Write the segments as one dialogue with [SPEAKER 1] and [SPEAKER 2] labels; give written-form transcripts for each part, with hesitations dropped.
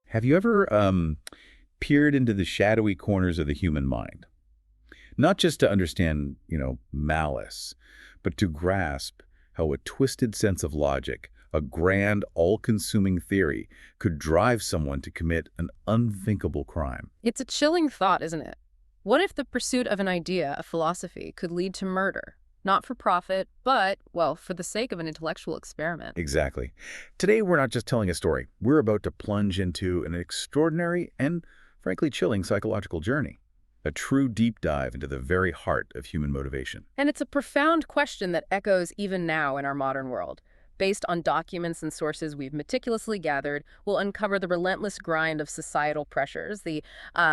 [SPEAKER 1] Have you ever peered into the shadowy corners of the human mind? Not just to understand, malice, but to grasp how a twisted sense of logic, a grand, all-consuming theory, could drive someone to commit an unthinkable crime.
[SPEAKER 2] It's a chilling thought, isn't it? What if the pursuit of an idea, a philosophy, could lead to murder? Not for profit, but, well, for the sake of an intellectual experiment.
[SPEAKER 1] Exactly. Today, we're not just telling a story. We're about to plunge into an extraordinary and, frankly, chilling psychological journey. A true deep dive into the very heart of human motivation.
[SPEAKER 2] And it's a profound question that echoes even now in our modern world. Based on documents and sources we've meticulously gathered, we'll uncover the relentless grind of societal pressures, the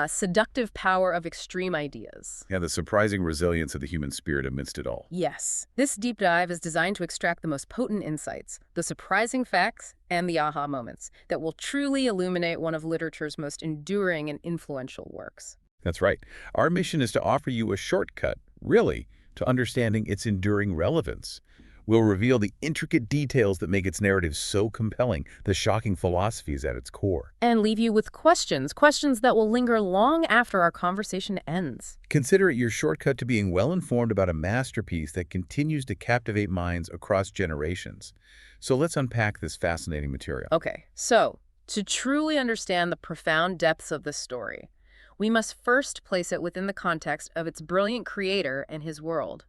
[SPEAKER 2] seductive power of extreme ideas.
[SPEAKER 1] Yeah, the surprising resilience of the human spirit amidst it all.
[SPEAKER 2] Yes, this deep dive is designed to extract the most potent insights, the surprising facts, and the aha moments that will truly illuminate one of literature's most enduring and influential works.
[SPEAKER 1] That's right. Our mission is to offer you a shortcut, really, to understanding its enduring relevance. We'll reveal the intricate details that make its narrative so compelling, the shocking philosophies at its core.
[SPEAKER 2] And leave you with questions that will linger long after our conversation ends.
[SPEAKER 1] Consider it your shortcut to being well-informed about a masterpiece that continues to captivate minds across generations. So let's unpack this fascinating material.
[SPEAKER 2] Okay, so to truly understand the profound depths of this story, we must first place it within the context of its brilliant creator and his world.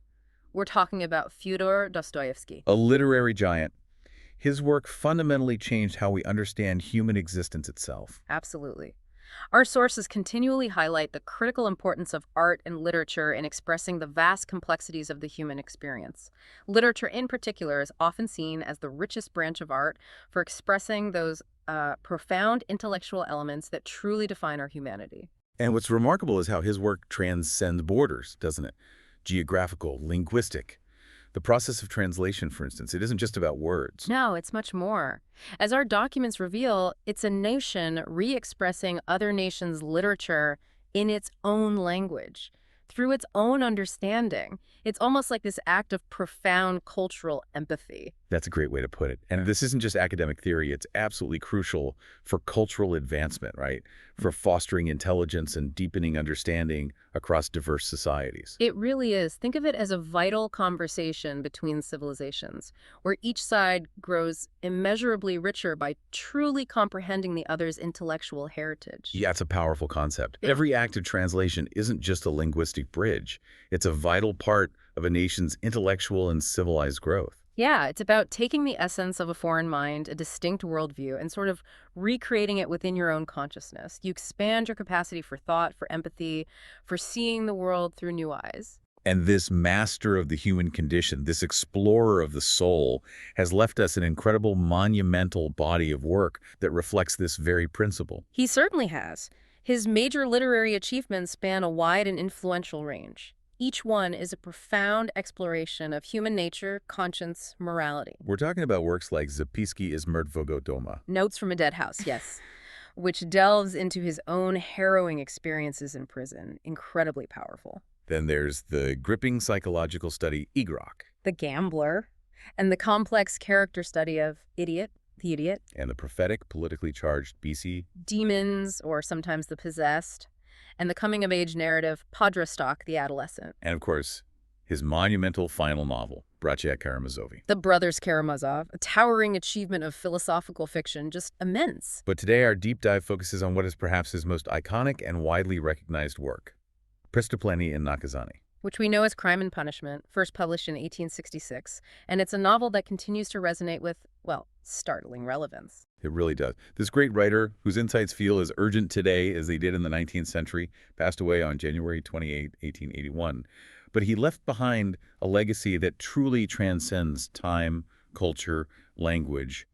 [SPEAKER 2] We're talking about Fyodor Dostoyevsky.
[SPEAKER 1] A literary giant. His work fundamentally changed how we understand human existence itself.
[SPEAKER 2] Absolutely. Our sources continually highlight the critical importance of art and literature in expressing the vast complexities of the human experience. Literature in particular is often seen as the richest branch of art for expressing those profound intellectual elements that truly define our humanity.
[SPEAKER 1] And what's remarkable is how his work transcends borders, doesn't it? Geographical, linguistic. The process of translation, for instance, it isn't just about words.
[SPEAKER 2] No, it's much more. As our documents reveal, it's a nation re-expressing other nations' literature in its own language, through its own understanding. It's almost like this act of profound cultural empathy.
[SPEAKER 1] That's a great way to put it. And this isn't just academic theory, it's absolutely crucial for cultural advancement, right? For fostering intelligence and deepening understanding across diverse societies.
[SPEAKER 2] It really is. Think of it as a vital conversation between civilizations, where each side grows immeasurably richer by truly comprehending the other's intellectual heritage.
[SPEAKER 1] Yeah, it's a powerful concept. Every act of translation isn't just a linguistic bridge. It's a vital part of a nation's intellectual and civilized growth.
[SPEAKER 2] Yeah, it's about taking the essence of a foreign mind, a distinct worldview, and sort of recreating it within your own consciousness. You expand your capacity for thought, for empathy, for seeing the world through new eyes.
[SPEAKER 1] And this master of the human condition, this explorer of the soul, has left us an incredible monumental body of work that reflects this very principle.
[SPEAKER 2] He certainly has. His major literary achievements span a wide and influential range. Each one is a profound exploration of human nature, conscience, morality.
[SPEAKER 1] We're talking about works like Zapiski iz Mrtvого doma.
[SPEAKER 2] Notes from a Dead House, yes, which delves into his own harrowing experiences in prison. Incredibly powerful.
[SPEAKER 1] Then there's the gripping psychological study Igrok.
[SPEAKER 2] The Gambler, and the complex character study of the Idiot.
[SPEAKER 1] And the prophetic, politically charged BC.
[SPEAKER 2] Demons, or sometimes the Possessed. And the coming-of-age narrative, Podrostok, the Adolescent.
[SPEAKER 1] And of course, his monumental final novel, Bracia Karamazov.
[SPEAKER 2] The Brothers Karamazov, a towering achievement of philosophical fiction, just immense.
[SPEAKER 1] But today our deep dive focuses on what is perhaps his most iconic and widely recognized work, Prestупление и наказание.
[SPEAKER 2] Which we know as Crime and Punishment, first published in 1866, and it's a novel that continues to resonate with, well, startling relevance.
[SPEAKER 1] It really does. This great writer, whose insights feel as urgent today as they did in the 19th century, passed away on January 28, 1881. But he left behind a legacy that truly transcends time, culture, language,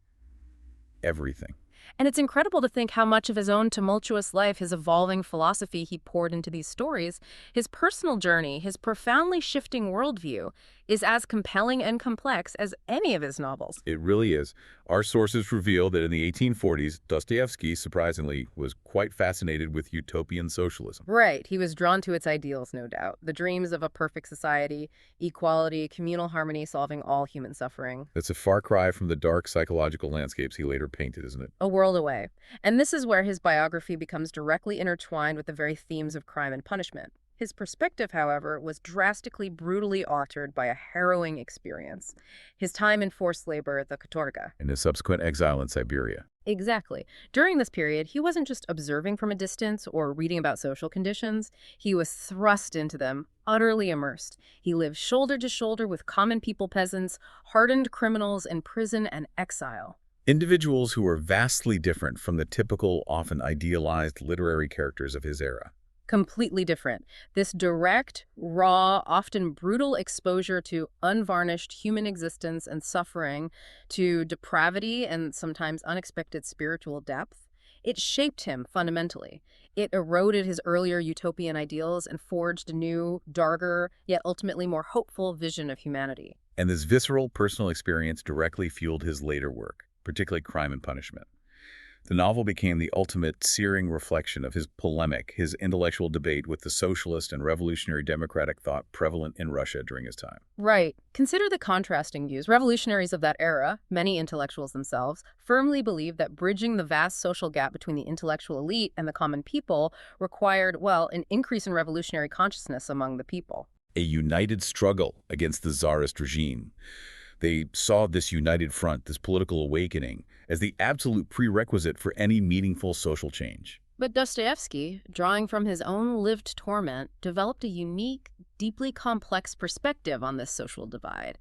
[SPEAKER 1] everything.
[SPEAKER 2] And it's incredible to think how much of his own tumultuous life, his evolving philosophy he poured into these stories, his personal journey, his profoundly shifting worldview, is as compelling and complex as any of his novels.
[SPEAKER 1] It really is. Our sources reveal that in the 1840s, Dostoyevsky, surprisingly, was quite fascinated with utopian socialism.
[SPEAKER 2] Right. He was drawn to its ideals, no doubt. The dreams of a perfect society, equality, communal harmony solving all human suffering.
[SPEAKER 1] That's a far cry from the dark psychological landscapes he later painted, isn't it?
[SPEAKER 2] A world away. And this is where his biography becomes directly intertwined with the very themes of crime and punishment. His perspective, however, was drastically, brutally altered by a harrowing experience. His time in forced labor, the katorga.
[SPEAKER 1] And his subsequent exile in Siberia.
[SPEAKER 2] Exactly. During this period, he wasn't just observing from a distance or reading about social conditions. He was thrust into them, utterly immersed. He lived shoulder to shoulder with common people, peasants, hardened criminals in prison and exile.
[SPEAKER 1] Individuals who were vastly different from the typical, often idealized literary characters of his era.
[SPEAKER 2] Completely different. This direct, raw, often brutal exposure to unvarnished human existence and suffering, to depravity and sometimes unexpected spiritual depth, it shaped him fundamentally. It eroded his earlier utopian ideals and forged a new, darker, yet ultimately more hopeful vision of humanity.
[SPEAKER 1] And this visceral, personal experience directly fueled his later work, particularly Crime and Punishment. The novel became the ultimate searing reflection of his polemic, his intellectual debate with the socialist and revolutionary democratic thought prevalent in Russia during his time.
[SPEAKER 2] Right. Consider the contrasting views. Revolutionaries of that era, many intellectuals themselves, firmly believed that bridging the vast social gap between the intellectual elite and the common people required, well, an increase in revolutionary consciousness among the people.
[SPEAKER 1] A united struggle against the czarist regime. They saw this united front, this political awakening, as the absolute prerequisite for any meaningful social change.
[SPEAKER 2] But Dostoevsky, drawing from his own lived torment, developed a unique, deeply complex perspective on this social divide.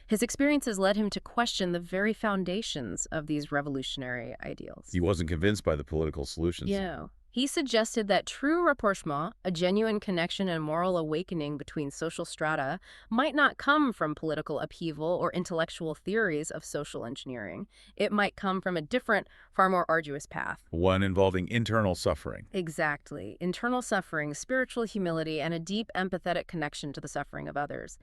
[SPEAKER 2] His experiences led him to question the very foundations of these revolutionary ideals.
[SPEAKER 1] He wasn't convinced by the political solutions.
[SPEAKER 2] Yeah. He suggested that true rapprochement, a genuine connection and moral awakening between social strata, might not come from political upheaval or intellectual theories of social engineering. It might come from a different, far more arduous path.
[SPEAKER 1] One involving internal suffering.
[SPEAKER 2] Exactly. Internal suffering, spiritual humility, and a deep empathetic connection to the suffering of others.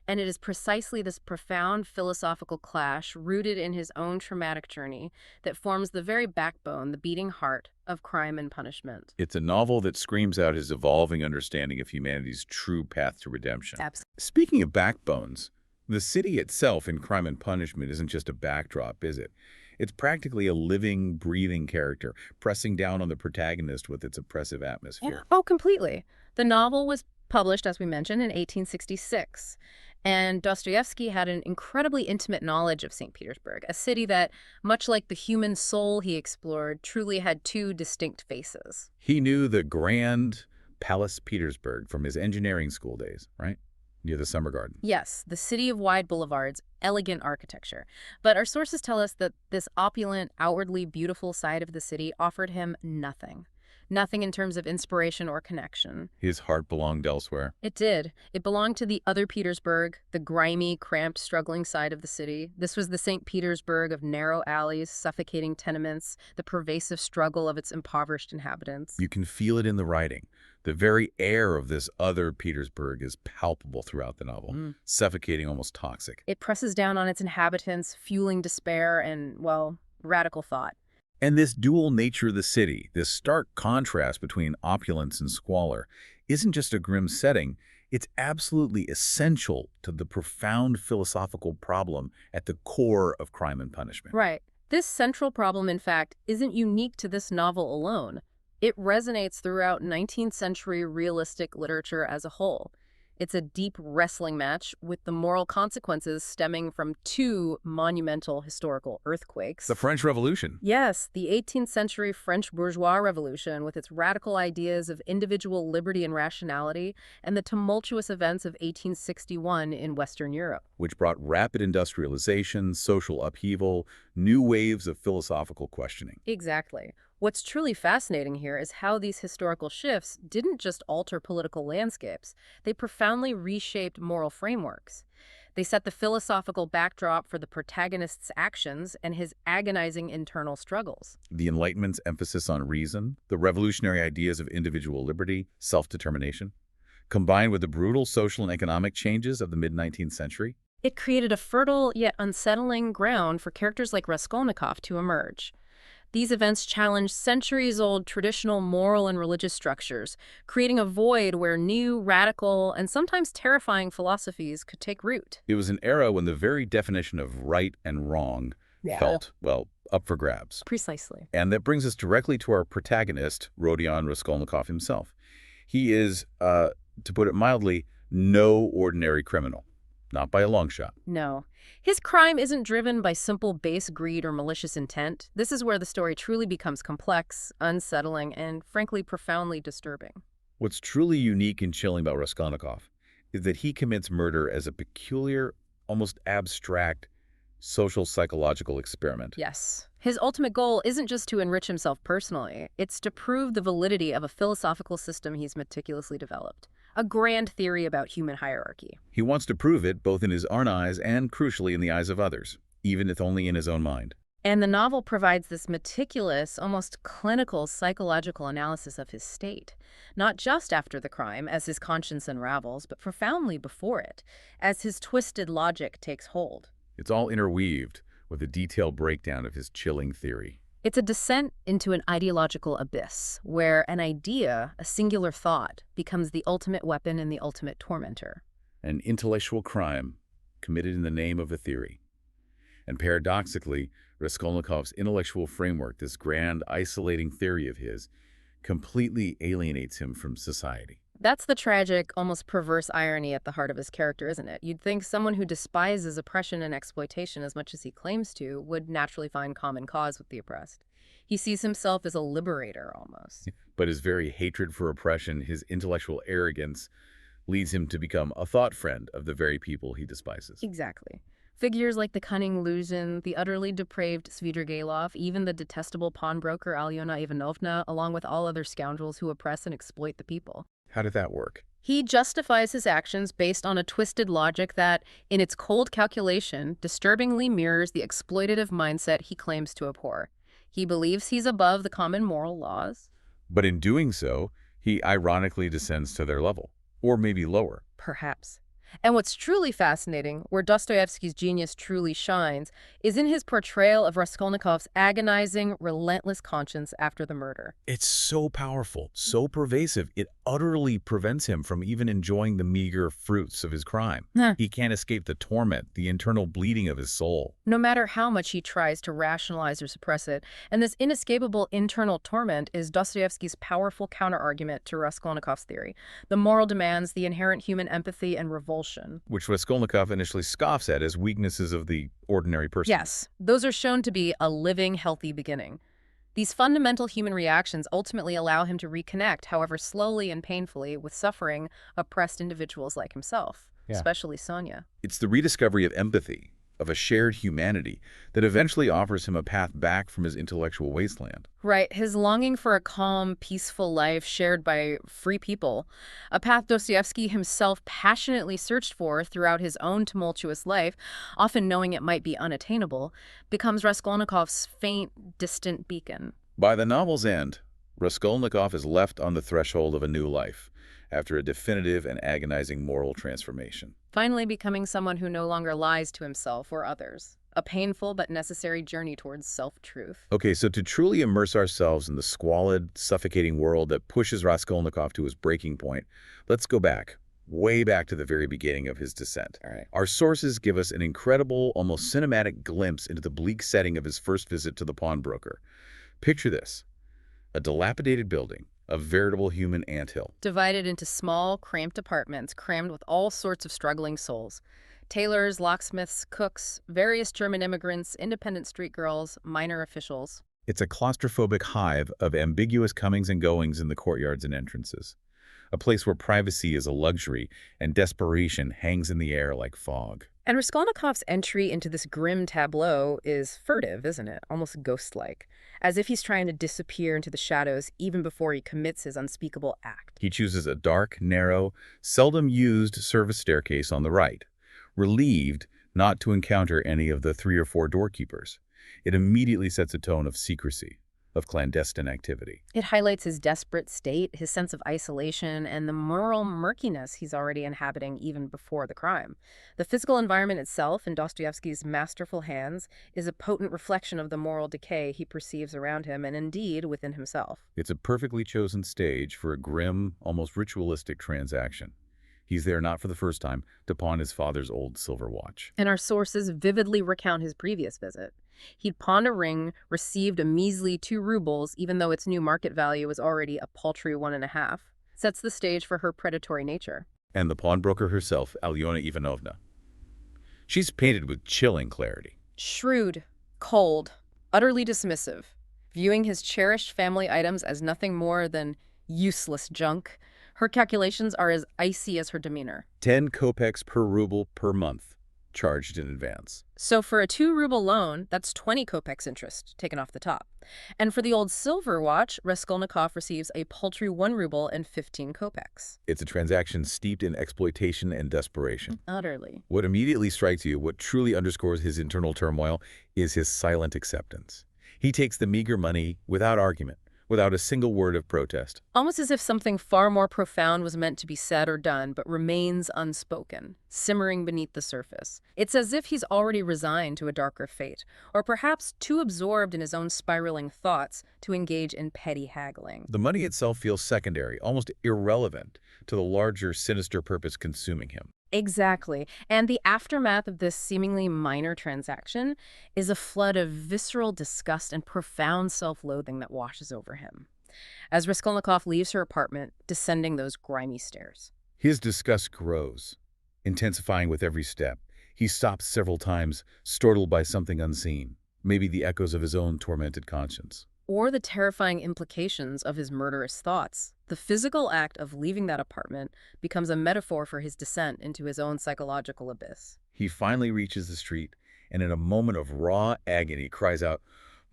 [SPEAKER 2] And it is precisely this profound philosophical clash rooted in his own traumatic journey that forms the very backbone, the beating heart, of Crime and Punishment.
[SPEAKER 1] It's a novel that screams out his evolving understanding of humanity's true path to redemption.
[SPEAKER 2] Absolutely.
[SPEAKER 1] Speaking of backbones, the city itself in Crime and Punishment isn't just a backdrop, is it? It's practically a living, breathing character, pressing down on the protagonist with its oppressive atmosphere.
[SPEAKER 2] Oh, completely. The novel was published, as we mentioned, in 1866. And Dostoyevsky had an incredibly intimate knowledge of St. Petersburg, a city that, much like the human soul he explored, truly had two distinct faces.
[SPEAKER 1] He knew the grand Palace Petersburg from his engineering school days, right? Near the Summer Garden.
[SPEAKER 2] Yes, the city of wide boulevards, elegant architecture. But our sources tell us that this opulent, outwardly beautiful side of the city offered him nothing. Nothing in terms of inspiration or connection.
[SPEAKER 1] His heart belonged elsewhere.
[SPEAKER 2] It did. It belonged to the other Petersburg, the grimy, cramped, struggling side of the city. This was the St. Petersburg of narrow alleys, suffocating tenements, the pervasive struggle of its impoverished inhabitants.
[SPEAKER 1] You can feel it in the writing. The very air of this other Petersburg is palpable throughout the novel, suffocating, almost toxic.
[SPEAKER 2] It presses down on its inhabitants, fueling despair and, well, radical thought.
[SPEAKER 1] And this dual nature of the city, this stark contrast between opulence and squalor, isn't just a grim setting, it's absolutely essential to the profound philosophical problem at the core of Crime and Punishment.
[SPEAKER 2] Right. This central problem, in fact, isn't unique to this novel alone. It resonates throughout 19th century realistic literature as a whole. It's a deep wrestling match with the moral consequences stemming from two monumental historical earthquakes.
[SPEAKER 1] The French Revolution.
[SPEAKER 2] Yes, the 18th century French bourgeois revolution with its radical ideas of individual liberty and rationality, and the tumultuous events of 1861 in Western Europe.
[SPEAKER 1] Which brought rapid industrialization, social upheaval, new waves of philosophical questioning.
[SPEAKER 2] Exactly. What's truly fascinating here is how these historical shifts didn't just alter political landscapes, they profoundly reshaped moral frameworks. They set the philosophical backdrop for the protagonist's actions and his agonizing internal struggles.
[SPEAKER 1] The Enlightenment's emphasis on reason, the revolutionary ideas of individual liberty, self-determination. combined with the brutal social and economic changes of the mid-19th century.
[SPEAKER 2] It created a fertile yet unsettling ground for characters like Raskolnikov to emerge. These events challenged centuries-old traditional moral and religious structures, creating a void where new, radical, and sometimes terrifying philosophies could take root.
[SPEAKER 1] It was an era when the very definition of right and wrong felt, well, up for grabs.
[SPEAKER 2] Precisely.
[SPEAKER 1] And that brings us directly to our protagonist, Rodion Raskolnikov himself. He is, to put it mildly, no ordinary criminal. Not by a long shot.
[SPEAKER 2] No. His crime isn't driven by simple base greed or malicious intent. This is where the story truly becomes complex, unsettling, and frankly profoundly disturbing.
[SPEAKER 1] What's truly unique and chilling about Raskolnikov is that he commits murder as a peculiar, almost abstract, social psychological experiment.
[SPEAKER 2] Yes. His ultimate goal isn't just to enrich himself personally. It's to prove the validity of a philosophical system he's meticulously developed. A grand theory about human hierarchy.
[SPEAKER 1] He wants to prove it both in his own eyes and, crucially, in the eyes of others, even if only in his own mind.
[SPEAKER 2] And the novel provides this meticulous, almost clinical psychological analysis of his state, not just after the crime, as his conscience unravels, but profoundly before it, as his twisted logic takes hold.
[SPEAKER 1] It's all interweaved with a detailed breakdown of his chilling theory.
[SPEAKER 2] It's a descent into an ideological abyss, where an idea, a singular thought, becomes the ultimate weapon and the ultimate tormentor.
[SPEAKER 1] An intellectual crime committed in the name of a theory. And paradoxically, Raskolnikov's intellectual framework, this grand, isolating theory of his, completely alienates him from society.
[SPEAKER 2] That's the tragic, almost perverse irony at the heart of his character, isn't it? You'd think someone who despises oppression and exploitation as much as he claims to would naturally find common cause with the oppressed. He sees himself as a liberator, almost.
[SPEAKER 1] But his very hatred for oppression, his intellectual arrogance, leads him to become a thought friend of the very people he despises.
[SPEAKER 2] Exactly. Figures like the cunning Luzhin, the utterly depraved Svidrigailov, even the detestable pawnbroker Alyona Ivanovna, along with all other scoundrels who oppress and exploit the people.
[SPEAKER 1] How did that work?
[SPEAKER 2] He justifies his actions based on a twisted logic that, in its cold calculation, disturbingly mirrors the exploitative mindset he claims to abhor. He believes he's above the common moral laws.
[SPEAKER 1] But in doing so, he ironically descends to their level, or maybe lower.
[SPEAKER 2] Perhaps. And what's truly fascinating, where Dostoyevsky's genius truly shines, is in his portrayal of Raskolnikov's agonizing, relentless conscience after the murder.
[SPEAKER 1] It's so powerful, so pervasive, it utterly prevents him from even enjoying the meager fruits of his crime. He can't escape the torment, the internal bleeding of his soul.
[SPEAKER 2] No matter how much he tries to rationalize or suppress it, and this inescapable internal torment is Dostoyevsky's powerful counterargument to Raskolnikov's theory. The moral demands, the inherent human empathy and revulsion.
[SPEAKER 1] Which Raskolnikov initially scoffs at as weaknesses of the ordinary person.
[SPEAKER 2] Yes, those are shown to be a living, healthy beginning. These fundamental human reactions ultimately allow him to reconnect, however slowly and painfully, with suffering, oppressed individuals like himself, especially Sonia.
[SPEAKER 1] It's the rediscovery of empathy, of a shared humanity, that eventually offers him a path back from his intellectual wasteland.
[SPEAKER 2] Right, his longing for a calm, peaceful life shared by free people, a path Dostoyevsky himself passionately searched for throughout his own tumultuous life, often knowing it might be unattainable, becomes Raskolnikov's faint, distant beacon.
[SPEAKER 1] By the novel's end, Raskolnikov is left on the threshold of a new life, after a definitive and agonizing moral transformation.
[SPEAKER 2] Finally becoming someone who no longer lies to himself or others. A painful but necessary journey towards self-truth.
[SPEAKER 1] Okay, so to truly immerse ourselves in the squalid, suffocating world that pushes Raskolnikov to his breaking point, let's go back, way back to the very beginning of his descent.
[SPEAKER 2] All right.
[SPEAKER 1] Our sources give us an incredible, almost cinematic glimpse into the bleak setting of his first visit to the pawnbroker. Picture this: a dilapidated building, a veritable human anthill.
[SPEAKER 2] Divided into small, cramped apartments crammed with all sorts of struggling souls. Tailors, locksmiths, cooks, various German immigrants, independent street girls, minor officials.
[SPEAKER 1] It's a claustrophobic hive of ambiguous comings and goings in the courtyards and entrances. A place where privacy is a luxury and desperation hangs in the air like fog.
[SPEAKER 2] And Raskolnikov's entry into this grim tableau is furtive, isn't it? Almost ghost-like. As if he's trying to disappear into the shadows even before he commits his unspeakable act.
[SPEAKER 1] He chooses a dark, narrow, seldom used service staircase on the right, relieved not to encounter any of the 3 or 4 doorkeepers. It immediately sets a tone of secrecy, of clandestine activity.
[SPEAKER 2] It highlights his desperate state, his sense of isolation, and the moral murkiness he's already inhabiting even before the crime. The physical environment itself, in Dostoyevsky's masterful hands, is a potent reflection of the moral decay he perceives around him and indeed within himself.
[SPEAKER 1] It's a perfectly chosen stage for a grim, almost ritualistic transaction. He's there not for the first time to pawn his father's old silver watch.
[SPEAKER 2] And our sources vividly recount his previous visit. He'd pawned a ring, received a measly 2 rubles, even though its new market value was already a paltry 1.5. Sets the stage for her predatory nature.
[SPEAKER 1] And the pawnbroker herself, Alyona Ivanovna. She's painted with chilling clarity.
[SPEAKER 2] Shrewd, cold, utterly dismissive, viewing his cherished family items as nothing more than useless junk. Her calculations are as icy as her demeanor.
[SPEAKER 1] 10 kopecks per ruble per month, charged in advance.
[SPEAKER 2] So for a 2 ruble loan, that's 20 kopecks interest, taken off the top. And for the old silver watch, Raskolnikov receives a paltry 1 ruble and 15 kopecks.
[SPEAKER 1] It's a transaction steeped in exploitation and desperation.
[SPEAKER 2] Utterly.
[SPEAKER 1] What immediately strikes you, what truly underscores his internal turmoil, is his silent acceptance. He takes the meager money without argument, without a single word of protest.
[SPEAKER 2] Almost as if something far more profound was meant to be said or done, but remains unspoken, simmering beneath the surface. It's as if he's already resigned to a darker fate, or perhaps too absorbed in his own spiraling thoughts to engage in petty haggling.
[SPEAKER 1] The money itself feels secondary, almost irrelevant to the larger, sinister purpose consuming him.
[SPEAKER 2] Exactly. And the aftermath of this seemingly minor transaction is a flood of visceral disgust and profound self-loathing that washes over him, as Raskolnikov leaves her apartment, descending those grimy stairs.
[SPEAKER 1] His disgust grows, intensifying with every step. He stops several times, startled by something unseen, maybe the echoes of his own tormented conscience.
[SPEAKER 2] Or the terrifying implications of his murderous thoughts. The physical act of leaving that apartment becomes a metaphor for his descent into his own psychological abyss.
[SPEAKER 1] He finally reaches the street, and in a moment of raw agony cries out,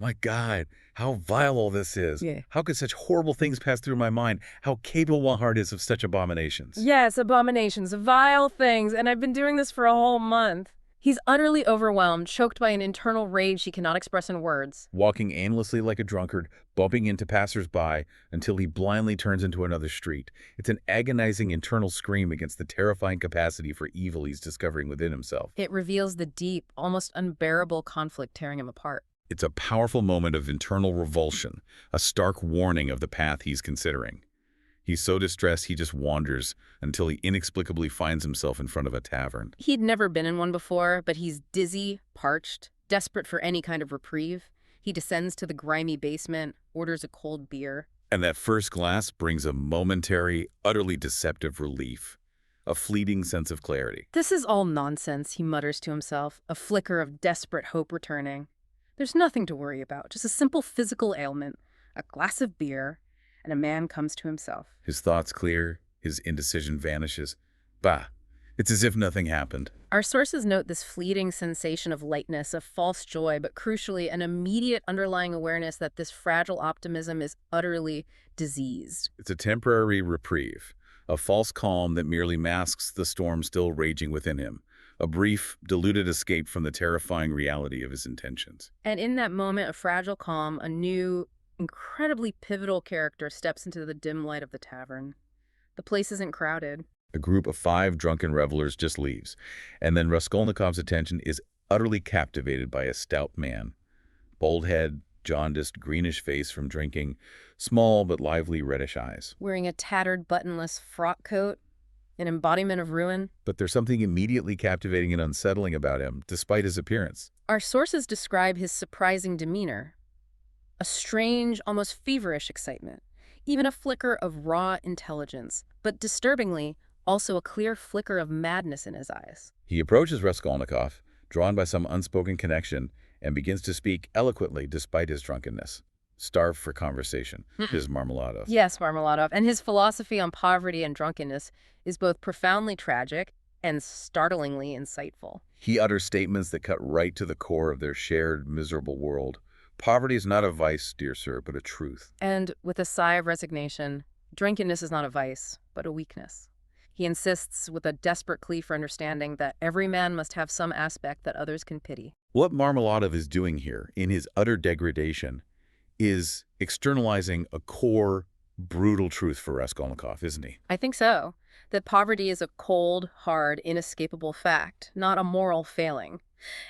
[SPEAKER 1] "My God, how vile all this is!
[SPEAKER 2] Yeah.
[SPEAKER 1] How could such horrible things pass through my mind? How capable my heart is of such abominations!"
[SPEAKER 2] Yes, abominations, vile things, and I've been doing this for a whole month. He's utterly overwhelmed, choked by an internal rage he cannot express in words.
[SPEAKER 1] Walking aimlessly like a drunkard, bumping into passers-by until he blindly turns into another street. It's an agonizing internal scream against the terrifying capacity for evil he's discovering within himself.
[SPEAKER 2] It reveals the deep, almost unbearable conflict tearing him apart.
[SPEAKER 1] It's a powerful moment of internal revulsion, a stark warning of the path he's considering. He's so distressed he just wanders until he inexplicably finds himself in front of a tavern.
[SPEAKER 2] He'd never been in one before, but he's dizzy, parched, desperate for any kind of reprieve. He descends to the grimy basement, orders a cold beer.
[SPEAKER 1] And that first glass brings a momentary, utterly deceptive relief, a fleeting sense of clarity.
[SPEAKER 2] This is all nonsense, he mutters to himself, a flicker of desperate hope returning. There's nothing to worry about, just a simple physical ailment, a glass of beer, and a man comes to himself.
[SPEAKER 1] His thoughts clear, his indecision vanishes. Bah, it's as if nothing happened.
[SPEAKER 2] Our sources note this fleeting sensation of lightness, of false joy, but crucially, an immediate underlying awareness that this fragile optimism is utterly diseased.
[SPEAKER 1] It's a temporary reprieve, a false calm that merely masks the storm still raging within him, a brief, diluted escape from the terrifying reality of his intentions.
[SPEAKER 2] And in that moment of fragile calm, a new, incredibly pivotal character steps into the dim light of the tavern. The place isn't crowded.
[SPEAKER 1] A group of 5 drunken revelers just leaves, and then Raskolnikov's attention is utterly captivated by a stout man. Bald head, jaundiced, greenish face from drinking, small but lively reddish eyes.
[SPEAKER 2] Wearing a tattered, buttonless frock coat, an embodiment of ruin.
[SPEAKER 1] But there's something immediately captivating and unsettling about him, despite his appearance.
[SPEAKER 2] Our sources describe his surprising demeanor. A strange, almost feverish excitement, even a flicker of raw intelligence, but disturbingly, also a clear flicker of madness in his eyes.
[SPEAKER 1] He approaches Raskolnikov, drawn by some unspoken connection, and begins to speak eloquently despite his drunkenness. Starved for conversation, his Marmeladov.
[SPEAKER 2] Yes, Marmeladov, and his philosophy on poverty and drunkenness is both profoundly tragic and startlingly insightful.
[SPEAKER 1] He utters statements that cut right to the core of their shared, miserable world. Poverty is not a vice, dear sir, but a truth.
[SPEAKER 2] And with a sigh of resignation, drunkenness is not a vice, but a weakness. He insists with a desperate plea for understanding that every man must have some aspect that others can pity.
[SPEAKER 1] What Marmeladov is doing here, in his utter degradation, is externalizing a core, brutal truth for Raskolnikov, isn't he?
[SPEAKER 2] I think so. That poverty is a cold, hard, inescapable fact, not a moral failing.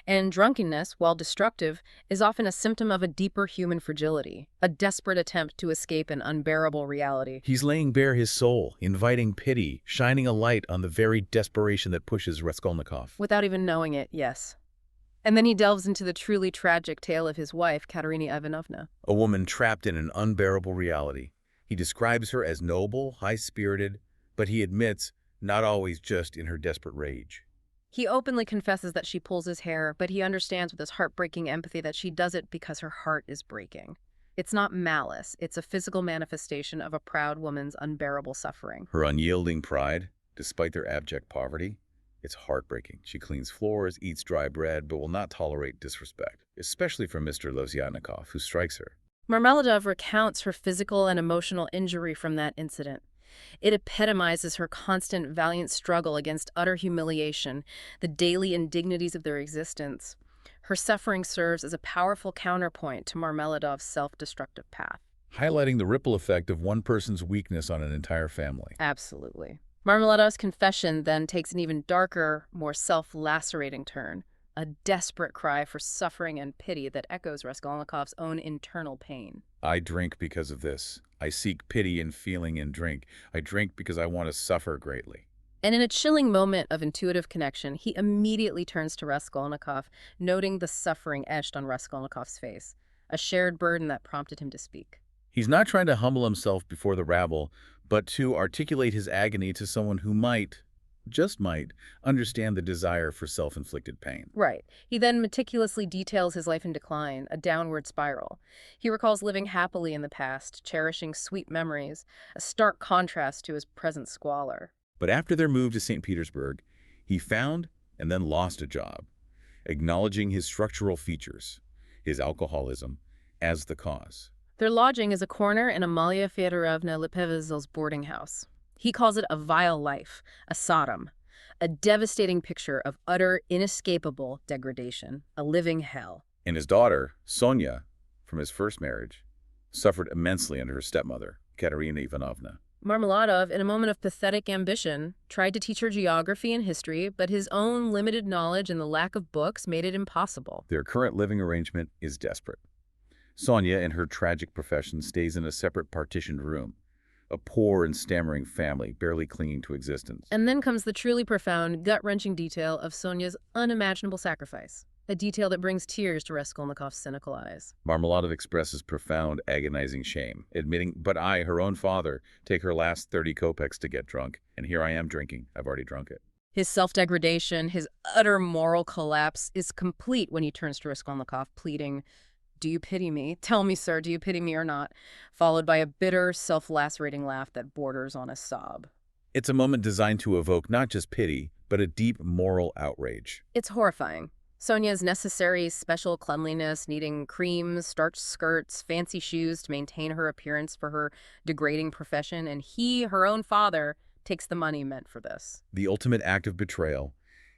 [SPEAKER 2] And drunkenness, while destructive, is often a symptom of a deeper human fragility, a desperate attempt to escape an unbearable reality.
[SPEAKER 1] He's laying bare his soul, inviting pity, shining a light on the very desperation that pushes Raskolnikov.
[SPEAKER 2] Without even knowing it, yes. And then he delves into the truly tragic tale of his wife, Katerina Ivanovna.
[SPEAKER 1] A woman trapped in an unbearable reality. He describes her as noble, high-spirited, but he admits not always just in her desperate rage.
[SPEAKER 2] He openly confesses that she pulls his hair, but he understands with his heartbreaking empathy that she does it because her heart is breaking. It's not malice, it's a physical manifestation of a proud woman's unbearable suffering.
[SPEAKER 1] Her unyielding pride, despite their abject poverty, it's heartbreaking. She cleans floors, eats dry bread, but will not tolerate disrespect, especially from Mr. Lozyannikov, who strikes her.
[SPEAKER 2] Marmeladov recounts her physical and emotional injury from that incident. It epitomizes her constant, valiant struggle against utter humiliation, the daily indignities of their existence. Her suffering serves as a powerful counterpoint to Marmeladov's self-destructive path.
[SPEAKER 1] Highlighting the ripple effect of one person's weakness on an entire family.
[SPEAKER 2] Absolutely. Marmeladov's confession then takes an even darker, more self-lacerating turn, a desperate cry for suffering and pity that echoes Raskolnikov's own internal pain.
[SPEAKER 1] I drink because of this. I seek pity and feeling in drink. I drink because I want to suffer greatly.
[SPEAKER 2] And in a chilling moment of intuitive connection, he immediately turns to Raskolnikov, noting the suffering etched on Raskolnikov's face, a shared burden that prompted him to speak.
[SPEAKER 1] He's not trying to humble himself before the rabble, but to articulate his agony to someone who might, just might, understand the desire for self-inflicted pain.
[SPEAKER 2] Right. He then meticulously details his life in decline, a downward spiral. He recalls living happily in the past, cherishing sweet memories, a stark contrast to his present squalor.
[SPEAKER 1] But after their move to St. Petersburg, he found and then lost a job, acknowledging his structural features, his alcoholism, as the cause.
[SPEAKER 2] Their lodging is a corner in Amalia Fyodorovna Lipevezil's boarding house. He calls it a vile life, a Sodom, a devastating picture of utter, inescapable degradation, a living hell.
[SPEAKER 1] And his daughter, Sonya, from his first marriage, suffered immensely under her stepmother, Katerina Ivanovna.
[SPEAKER 2] Marmeladov, in a moment of pathetic ambition, tried to teach her geography and history, but his own limited knowledge and the lack of books made it impossible.
[SPEAKER 1] Their current living arrangement is desperate. Sonya, in her tragic profession, stays in a separate partitioned room, a poor and stammering family barely clinging to existence.
[SPEAKER 2] And then comes the truly profound, gut-wrenching detail of Sonya's unimaginable sacrifice, a detail that brings tears to Raskolnikov's cynical eyes.
[SPEAKER 1] Marmeladov expresses profound, agonizing shame, admitting, but I, her own father, take her last 30 kopecks to get drunk, and here I am drinking. I've already drunk it.
[SPEAKER 2] His self-degradation, his utter moral collapse is complete when he turns to Raskolnikov, pleading, "Do you pity me? Tell me, sir, do you pity me or not?" Followed by a bitter, self-lacerating laugh that borders on a sob.
[SPEAKER 1] It's a moment designed to evoke not just pity, but a deep moral outrage.
[SPEAKER 2] It's horrifying. Sonya's necessary special cleanliness, needing creams, starched skirts, fancy shoes to maintain her appearance for her degrading profession, and he, her own father, takes the money meant for this.
[SPEAKER 1] The ultimate act of betrayal,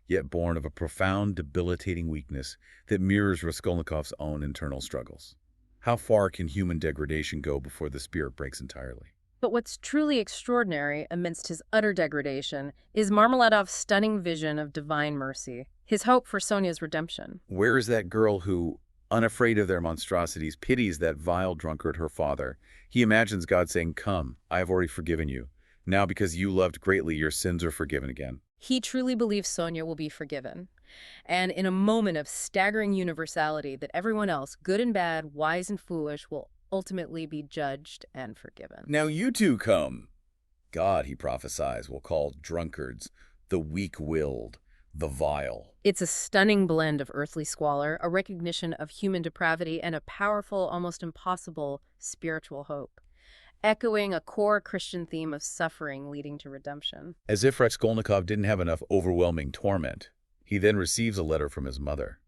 [SPEAKER 1] yet born of a profound, debilitating weakness that mirrors Raskolnikov's own internal struggles. How far can human degradation go before the spirit breaks entirely?
[SPEAKER 2] But what's truly extraordinary, amidst his utter degradation, is Marmeladov's stunning vision of divine mercy, his hope for Sonya's redemption.
[SPEAKER 1] Where is that girl who, unafraid of their monstrosities, pities that vile drunkard, her father? He imagines God saying, "Come, I have already forgiven you. Now because you loved greatly, your sins are forgiven again."
[SPEAKER 2] He truly believes Sonya will be forgiven. And in a moment of staggering universality that everyone else, good and bad, wise and foolish, will ultimately be judged and forgiven.
[SPEAKER 1] Now you two come. God, he prophesies, will call drunkards the weak-willed, the vile.
[SPEAKER 2] It's a stunning blend of earthly squalor, a recognition of human depravity, and a powerful, almost impossible spiritual hope, echoing a core Christian theme of suffering leading to redemption.
[SPEAKER 1] As if Raskolnikov didn't have enough overwhelming torment, he then receives a letter from his mother,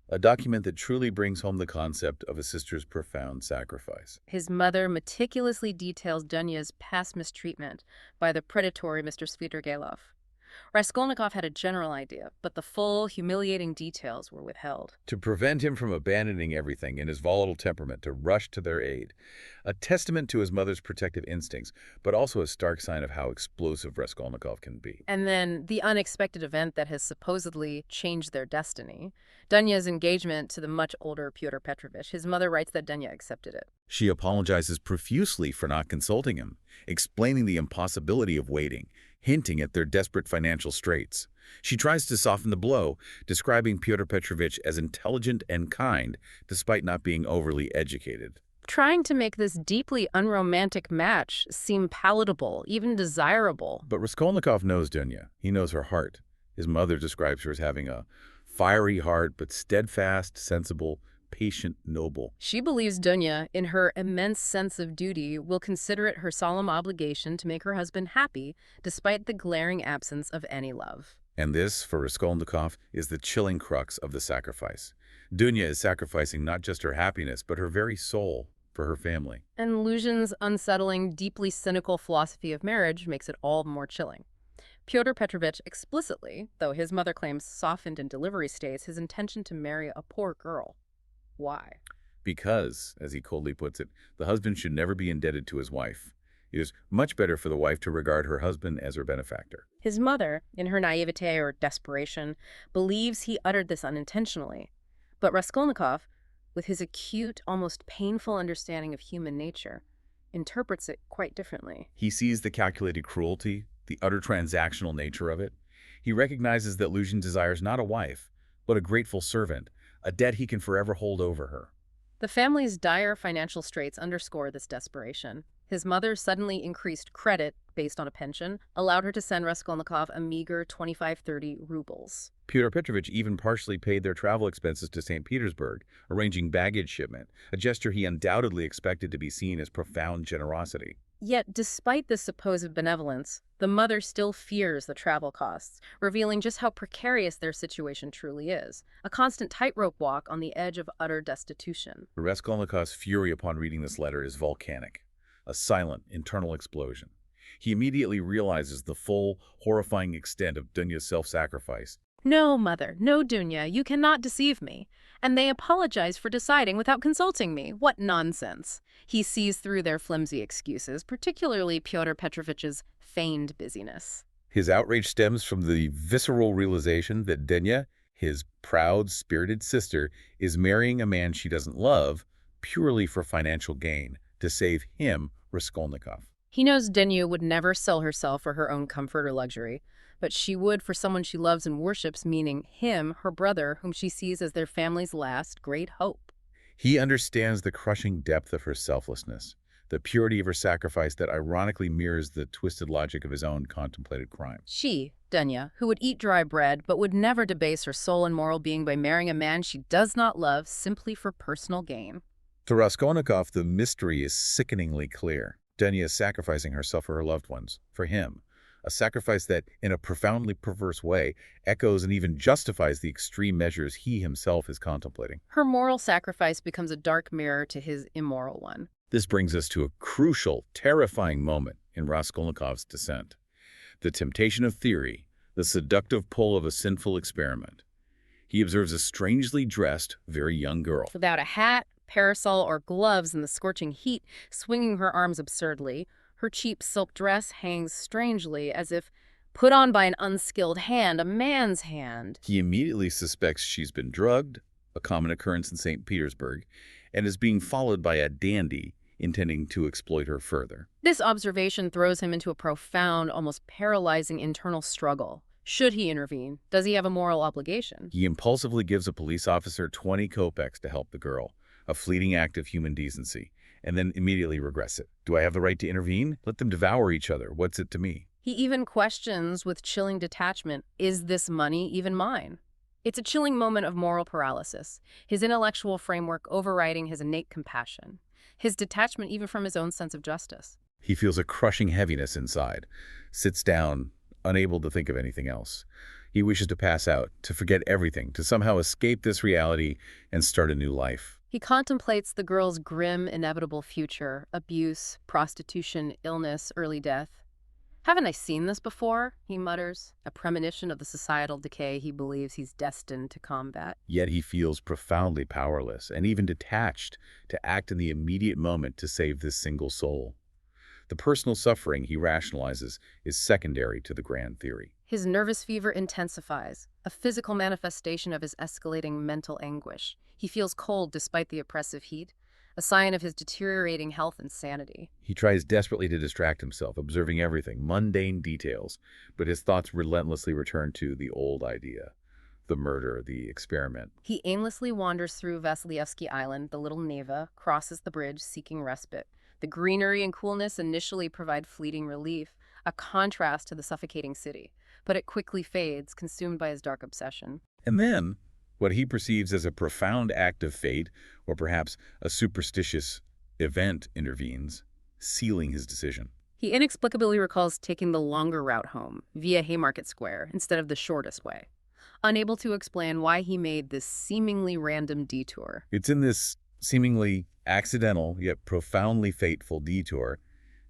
[SPEAKER 1] a document that truly brings home the concept of a sister's profound sacrifice.
[SPEAKER 2] His mother meticulously details Dunya's past mistreatment by the predatory Mr. Svidrigailov. Raskolnikov had a general idea, but the full, humiliating details were withheld.
[SPEAKER 1] To prevent him from abandoning everything in his volatile temperament to rush to their aid. A testament to his mother's protective instincts, but also a stark sign of how explosive Raskolnikov can be.
[SPEAKER 2] And then the unexpected event that has supposedly changed their destiny. Dunya's engagement to the much older Pyotr Petrovich. His mother writes that Dunya accepted it.
[SPEAKER 1] She apologizes profusely for not consulting him, explaining the impossibility of waiting, hinting at their desperate financial straits. She tries to soften the blow, describing Pyotr Petrovich as intelligent and kind, despite not being overly educated.
[SPEAKER 2] Trying to make this deeply unromantic match seem palatable, even desirable.
[SPEAKER 1] But Raskolnikov knows Dunya. He knows her heart. His mother describes her as having a fiery heart, but steadfast, sensible, patient, noble.
[SPEAKER 2] She believes Dunya, in her immense sense of duty, will consider it her solemn obligation to make her husband happy, despite the glaring absence of any love.
[SPEAKER 1] And this, for Raskolnikov, is the chilling crux of the sacrifice. Dunya is sacrificing not just her happiness, but her very soul for her family.
[SPEAKER 2] And Luzhin's unsettling, deeply cynical philosophy of marriage makes it all the more chilling. Pyotr Petrovich explicitly, though his mother claims softened in delivery states, his intention to marry a poor girl. Why?
[SPEAKER 1] Because, as he coldly puts it, the husband should never be indebted to his wife. It is much better for the wife to regard her husband as her benefactor.
[SPEAKER 2] His mother, in her naivete or desperation, believes he uttered this unintentionally. But Raskolnikov, with his acute, almost painful understanding of human nature, interprets it quite differently.
[SPEAKER 1] He sees the calculated cruelty, the utter transactional nature of it. He recognizes that Luzhin desires not a wife, but a grateful servant, a debt he can forever hold over her.
[SPEAKER 2] The family's dire financial straits underscore this desperation. His mother's suddenly increased credit, based on a pension, allowed her to send Raskolnikov a meager 25-30 rubles.
[SPEAKER 1] Pyotr Petrovich even partially paid their travel expenses to St. Petersburg, arranging baggage shipment, a gesture he undoubtedly expected to be seen as profound generosity.
[SPEAKER 2] Yet, despite this supposed benevolence, the mother still fears the travel costs, revealing just how precarious their situation truly is, a constant tightrope walk on the edge of utter destitution.
[SPEAKER 1] Raskolnikov's fury upon reading this letter is volcanic, a silent, internal explosion. He immediately realizes the full, horrifying extent of Dunya's self-sacrifice.
[SPEAKER 2] No, mother, no, Dunya, you cannot deceive me. And they apologize for deciding without consulting me. What nonsense. He sees through their flimsy excuses, particularly Pyotr Petrovich's feigned busyness.
[SPEAKER 1] His outrage stems from the visceral realization that Dunya, his proud, spirited sister, is marrying a man she doesn't love purely for financial gain, to save him, Raskolnikov.
[SPEAKER 2] He knows Dunya would never sell herself for her own comfort or luxury, but she would for someone she loves and worships, meaning him, her brother, whom she sees as their family's last great hope.
[SPEAKER 1] He understands the crushing depth of her selflessness, the purity of her sacrifice that ironically mirrors the twisted logic of his own contemplated crime.
[SPEAKER 2] She, Dunya, who would eat dry bread but would never debase her soul and moral being by marrying a man she does not love simply for personal gain.
[SPEAKER 1] To Raskolnikov, the mystery is sickeningly clear. Dunya is sacrificing herself for her loved ones, for him. A sacrifice that, in a profoundly perverse way, echoes and even justifies the extreme measures he himself is contemplating.
[SPEAKER 2] Her moral sacrifice becomes a dark mirror to his immoral one.
[SPEAKER 1] This brings us to a crucial, terrifying moment in Raskolnikov's descent. The temptation of theory, the seductive pull of a sinful experiment. He observes a strangely dressed, very young girl.
[SPEAKER 2] Without a hat, parasol, or gloves in the scorching heat, swinging her arms absurdly, her cheap silk dress hangs strangely as if put on by an unskilled hand, a man's hand.
[SPEAKER 1] He immediately suspects she's been drugged, a common occurrence in St. Petersburg, and is being followed by a dandy intending to exploit her further.
[SPEAKER 2] This observation throws him into a profound, almost paralyzing internal struggle. Should he intervene? Does he have a moral obligation?
[SPEAKER 1] He impulsively gives a police officer 20 kopecks to help the girl, a fleeting act of human decency, and then immediately regrets it. Do I have the right to intervene? Let them devour each other. What's it to me?
[SPEAKER 2] He even questions with chilling detachment, is this money even mine? It's a chilling moment of moral paralysis, his intellectual framework overriding his innate compassion, his detachment even from his own sense of justice.
[SPEAKER 1] He feels a crushing heaviness inside, sits down, unable to think of anything else. He wishes to pass out, to forget everything, to somehow escape this reality and start a new life.
[SPEAKER 2] He contemplates the girl's grim, inevitable future, abuse, prostitution, illness, early death. Haven't I seen this before? He mutters, a premonition of the societal decay he believes he's destined to combat.
[SPEAKER 1] Yet he feels profoundly powerless and even detached to act in the immediate moment to save this single soul. The personal suffering he rationalizes is secondary to the grand theory.
[SPEAKER 2] His nervous fever intensifies, a physical manifestation of his escalating mental anguish. He feels cold despite the oppressive heat, a sign of his deteriorating health and sanity.
[SPEAKER 1] He tries desperately to distract himself, observing everything, mundane details, but his thoughts relentlessly return to the old idea, the murder, the experiment.
[SPEAKER 2] He aimlessly wanders through Dostoyevsky Island, the little Neva, crosses the bridge, seeking respite. The greenery and coolness initially provide fleeting relief, a contrast to the suffocating city, but it quickly fades, consumed by his dark obsession.
[SPEAKER 1] And then, what he perceives as a profound act of fate, or perhaps a superstitious event, intervenes, sealing his decision.
[SPEAKER 2] He inexplicably recalls taking the longer route home, via Haymarket Square, instead of the shortest way, unable to explain why he made this seemingly random detour.
[SPEAKER 1] It's in this seemingly accidental yet profoundly fateful detour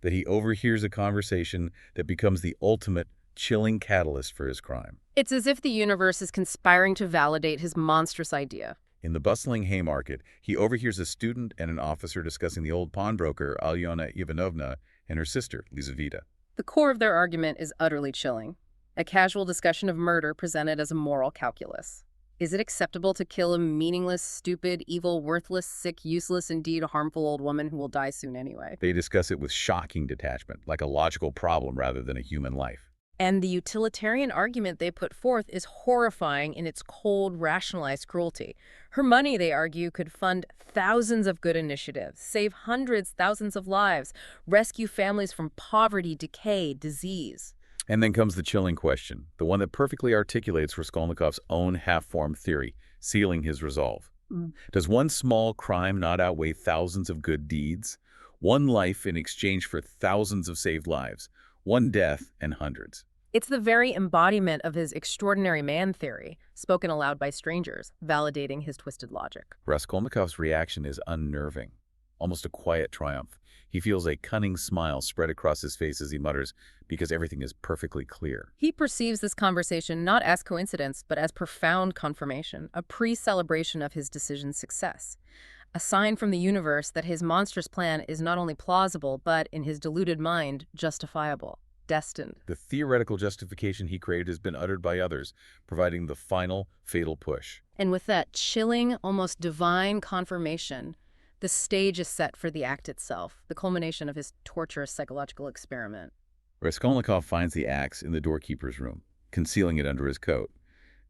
[SPEAKER 1] that he overhears a conversation that becomes the ultimate chilling catalyst for his crime.
[SPEAKER 2] It's as if the universe is conspiring to validate his monstrous idea.
[SPEAKER 1] In the bustling Haymarket, he overhears a student and an officer discussing the old pawnbroker Alyona Ivanovna and her sister, Lizaveta.
[SPEAKER 2] The core of their argument is utterly chilling. A casual discussion of murder presented as a moral calculus. Is it acceptable to kill a meaningless, stupid, evil, worthless, sick, useless, indeed harmful old woman who will die soon anyway?
[SPEAKER 1] They discuss it with shocking detachment, like a logical problem rather than a human life.
[SPEAKER 2] And the utilitarian argument they put forth is horrifying in its cold, rationalized cruelty. Her money, they argue, could fund thousands of good initiatives, save hundreds, thousands of lives, rescue families from poverty, decay, disease.
[SPEAKER 1] And then comes the chilling question, the one that perfectly articulates Raskolnikov's own half-formed theory, sealing his resolve. Does one small crime not outweigh thousands of good deeds? One life in exchange for thousands of saved lives, one death and hundreds.
[SPEAKER 2] It's the very embodiment of his extraordinary man theory, spoken aloud by strangers, validating his twisted logic.
[SPEAKER 1] Raskolnikov's reaction is unnerving, almost a quiet triumph. He feels a cunning smile spread across his face as he mutters, because everything is perfectly clear.
[SPEAKER 2] He perceives this conversation not as coincidence, but as profound confirmation, a pre-celebration of his decision's success. A sign from the universe that his monstrous plan is not only plausible, but, in his deluded mind, justifiable, destined.
[SPEAKER 1] The theoretical justification he created has been uttered by others, providing the final, fatal push.
[SPEAKER 2] And with that chilling, almost divine confirmation, the stage is set for the act itself, the culmination of his torturous psychological experiment.
[SPEAKER 1] Raskolnikov finds the axe in the doorkeeper's room, concealing it under his coat.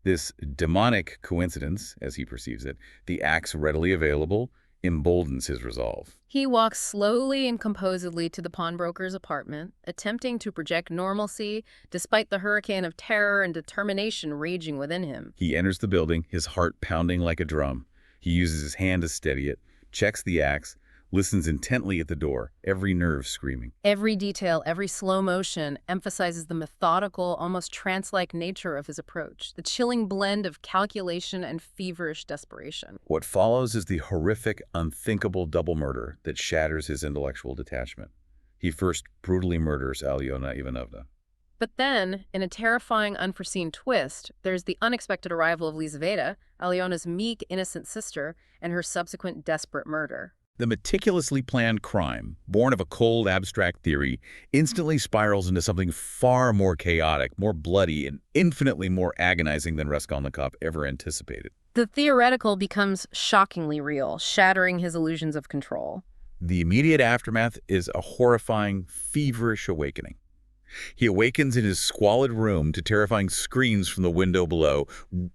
[SPEAKER 1] This demonic coincidence, as he perceives it, the axe readily available, emboldens his resolve.
[SPEAKER 2] He walks slowly and composedly to the pawnbroker's apartment, attempting to project normalcy despite the hurricane of terror and determination raging within him.
[SPEAKER 1] He enters the building, his heart pounding like a drum. He uses his hand to steady it, checks the axe, listens intently at the door, every nerve screaming.
[SPEAKER 2] Every detail, every slow motion emphasizes the methodical, almost trance-like nature of his approach, the chilling blend of calculation and feverish desperation.
[SPEAKER 1] What follows is the horrific, unthinkable double murder that shatters his intellectual detachment. He first brutally murders Alyona Ivanovna.
[SPEAKER 2] But then, in a terrifying, unforeseen twist, there's the unexpected arrival of Lizaveta, Alyona's meek, innocent sister, and her subsequent desperate murder.
[SPEAKER 1] The meticulously planned crime, born of a cold, abstract theory, instantly spirals into something far more chaotic, more bloody, and infinitely more agonizing than Raskolnikov ever anticipated.
[SPEAKER 2] The theoretical becomes shockingly real, shattering his illusions of control.
[SPEAKER 1] The immediate aftermath is a horrifying, feverish awakening. He awakens in his squalid room to terrifying screams from the window below.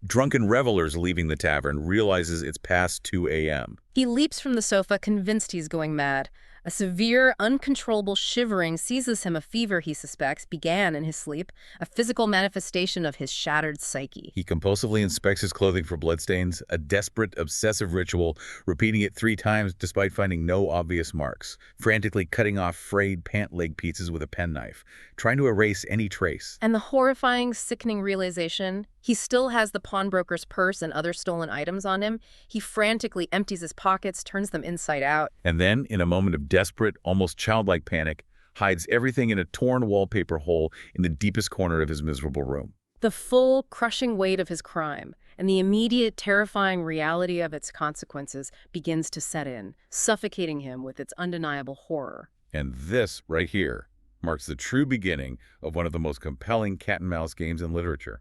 [SPEAKER 1] Drunken revelers leaving the tavern, realizes it's past 2 a.m.
[SPEAKER 2] He leaps from the sofa, convinced he's going mad. A severe, uncontrollable shivering seizes him. A fever, he suspects, began in his sleep, a physical manifestation of his shattered psyche.
[SPEAKER 1] He compulsively inspects his clothing for bloodstains, a desperate, obsessive ritual, repeating it 3 times despite finding no obvious marks, frantically cutting off frayed pant leg pieces with a penknife, trying to erase any trace.
[SPEAKER 2] And the horrifying, sickening realization, he still has the pawnbroker's purse and other stolen items on him. He frantically empties his pockets, turns them inside out.
[SPEAKER 1] And then, in a moment of desperate, almost childlike panic, hides everything in a torn wallpaper hole in the deepest corner of his miserable room.
[SPEAKER 2] The full, crushing weight of his crime and the immediate, terrifying reality of its consequences begins to set in, suffocating him with its undeniable horror.
[SPEAKER 1] And this, right here, marks the true beginning of one of the most compelling cat-and-mouse games in literature.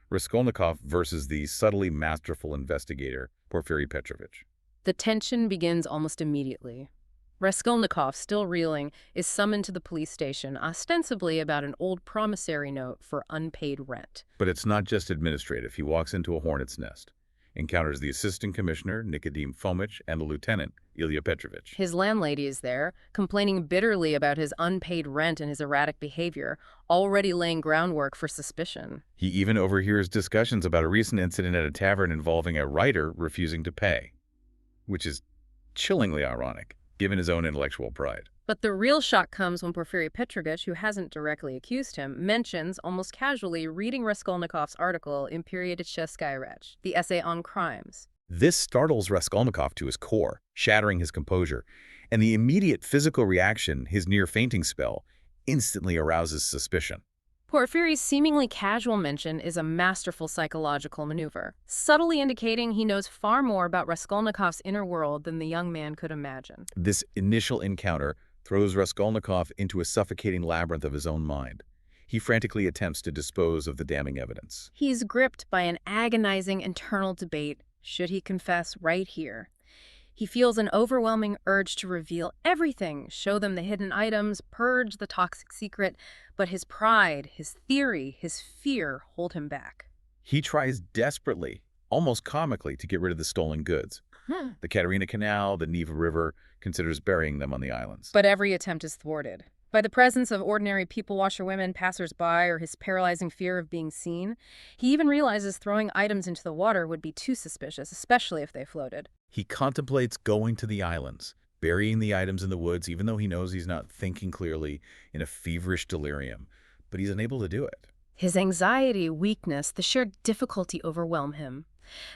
[SPEAKER 1] Raskolnikov versus the subtly masterful investigator, Porfiry Petrovich.
[SPEAKER 2] The tension begins almost immediately. Raskolnikov, still reeling, is summoned to the police station, ostensibly about an old promissory note for unpaid rent.
[SPEAKER 1] But it's not just administrative. He walks into a hornet's nest, encounters the assistant commissioner, Nikodym Fomitch, and the lieutenant, Ilya Petrovich.
[SPEAKER 2] His landlady is there, complaining bitterly about his unpaid rent and his erratic behavior, already laying groundwork for suspicion.
[SPEAKER 1] He even overhears discussions about a recent incident at a tavern involving a writer refusing to pay, which is chillingly ironic, given his own intellectual pride.
[SPEAKER 2] But the real shock comes when Porfiry Petrovich, who hasn't directly accused him, mentions, almost casually, reading Raskolnikov's article in Periodicheskaya Rech, the essay on crimes.
[SPEAKER 1] This startles Raskolnikov to his core, shattering his composure, and the immediate physical reaction, his near-fainting spell, instantly arouses suspicion.
[SPEAKER 2] Porfiry's seemingly casual mention is a masterful psychological maneuver, subtly indicating he knows far more about Raskolnikov's inner world than the young man could imagine.
[SPEAKER 1] This initial encounter throws Raskolnikov into a suffocating labyrinth of his own mind. He frantically attempts to dispose of the damning evidence.
[SPEAKER 2] He's gripped by an agonizing internal debate. Should he confess right here? He feels an overwhelming urge to reveal everything, show them the hidden items, purge the toxic secret, but his pride, his theory, his fear hold him back.
[SPEAKER 1] He tries desperately, almost comically, to get rid of the stolen goods. The Katerina Canal, the Neva River, considers burying them on the islands.
[SPEAKER 2] But every attempt is thwarted. By the presence of ordinary people washerwomen, passers-by, or his paralyzing fear of being seen, he even realizes throwing items into the water would be too suspicious, especially if they floated.
[SPEAKER 1] He contemplates going to the islands, burying the items in the woods, even though he knows he's not thinking clearly, in a feverish delirium. But he's unable to do it.
[SPEAKER 2] His anxiety, weakness, the sheer difficulty overwhelm him.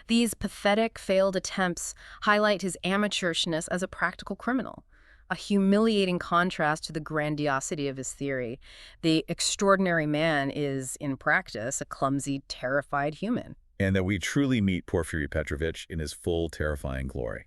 [SPEAKER 2] These pathetic, failed attempts highlight his amateurishness as a practical criminal, a humiliating contrast to the grandiosity of his theory. The extraordinary man is, in practice, a clumsy, terrified human.
[SPEAKER 1] And that we truly meet Porfiry Petrovich in his full, terrifying glory.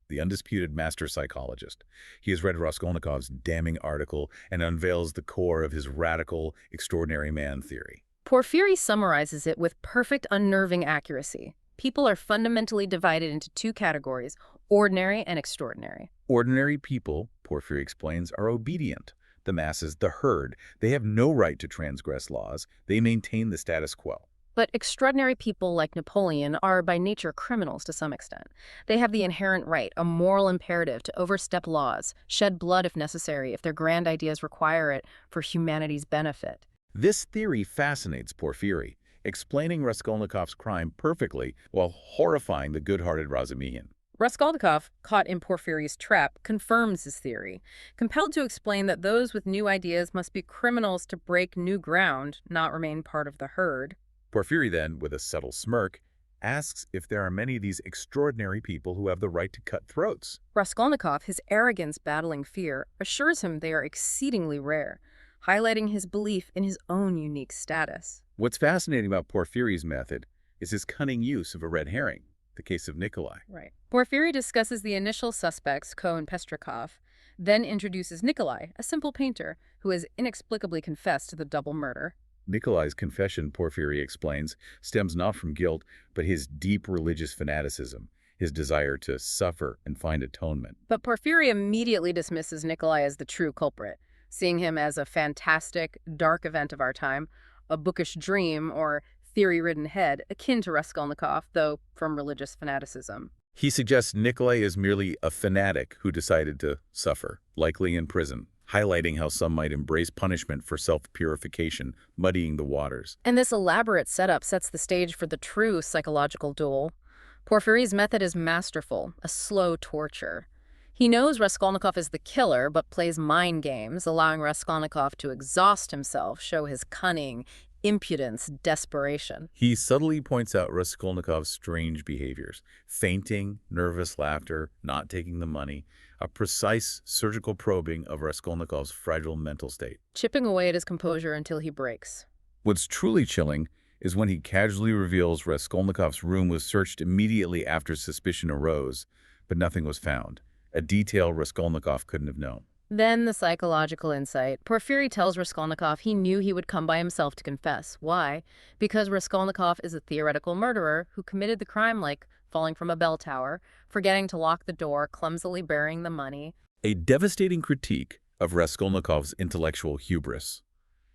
[SPEAKER 1] The undisputed master psychologist. He has read Raskolnikov's damning article and unveils the core of his radical, extraordinary man theory.
[SPEAKER 2] Porfiry summarizes it with perfect, unnerving accuracy. People are fundamentally divided into two categories, ordinary and extraordinary.
[SPEAKER 1] Ordinary people, Porfiry explains, are obedient. The masses, the herd, they have no right to transgress laws. They maintain the status quo.
[SPEAKER 2] But extraordinary people like Napoleon are by nature criminals to some extent. They have the inherent right, a moral imperative to overstep laws, shed blood if necessary, if their grand ideas require it for humanity's benefit.
[SPEAKER 1] This theory fascinates Porfiry, explaining Raskolnikov's crime perfectly while horrifying the good-hearted Razumihin.
[SPEAKER 2] Raskolnikov, caught in Porfiry's trap, confirms his theory, compelled to explain that those with new ideas must be criminals to break new ground, not remain part of the herd.
[SPEAKER 1] Porfiry then, with a subtle smirk, asks if there are many of these extraordinary people who have the right to cut throats.
[SPEAKER 2] Raskolnikov, his arrogance battling fear, assures him they are exceedingly rare, highlighting his belief in his own unique status.
[SPEAKER 1] What's fascinating about Porfiry's method is his cunning use of a red herring, the case of Nikolai.
[SPEAKER 2] Right. Porfiry discusses the initial suspects, Ko and Pestrakov, then introduces Nikolai, a simple painter, who has inexplicably confessed to the double murder.
[SPEAKER 1] Nikolai's confession, Porfiry explains, stems not from guilt, but his deep religious fanaticism, his desire to suffer and find atonement.
[SPEAKER 2] But Porfiry immediately dismisses Nikolai as the true culprit, seeing him as a fantastic, dark event of our time, a bookish dream or theory-ridden head, akin to Raskolnikov, though from religious fanaticism.
[SPEAKER 1] He suggests Nikolai is merely a fanatic who decided to suffer, likely in prison, highlighting how some might embrace punishment for self-purification, muddying the waters.
[SPEAKER 2] And this elaborate setup sets the stage for the true psychological duel. Porfiry's method is masterful, a slow torture. He knows Raskolnikov is the killer, but plays mind games, allowing Raskolnikov to exhaust himself, show his cunning, impudence, desperation.
[SPEAKER 1] He subtly points out Raskolnikov's strange behaviors: fainting, nervous laughter, not taking the money, a precise surgical probing of Raskolnikov's fragile mental state.
[SPEAKER 2] Chipping away at his composure until he breaks.
[SPEAKER 1] What's truly chilling is when he casually reveals Raskolnikov's room was searched immediately after suspicion arose, but nothing was found, a detail Raskolnikov couldn't have known.
[SPEAKER 2] Then the psychological insight. Porfiry tells Raskolnikov he knew he would come by himself to confess. Why? Because Raskolnikov is a theoretical murderer who committed the crime, like falling from a bell tower, forgetting to lock the door, clumsily burying the money.
[SPEAKER 1] A devastating critique of Raskolnikov's intellectual hubris.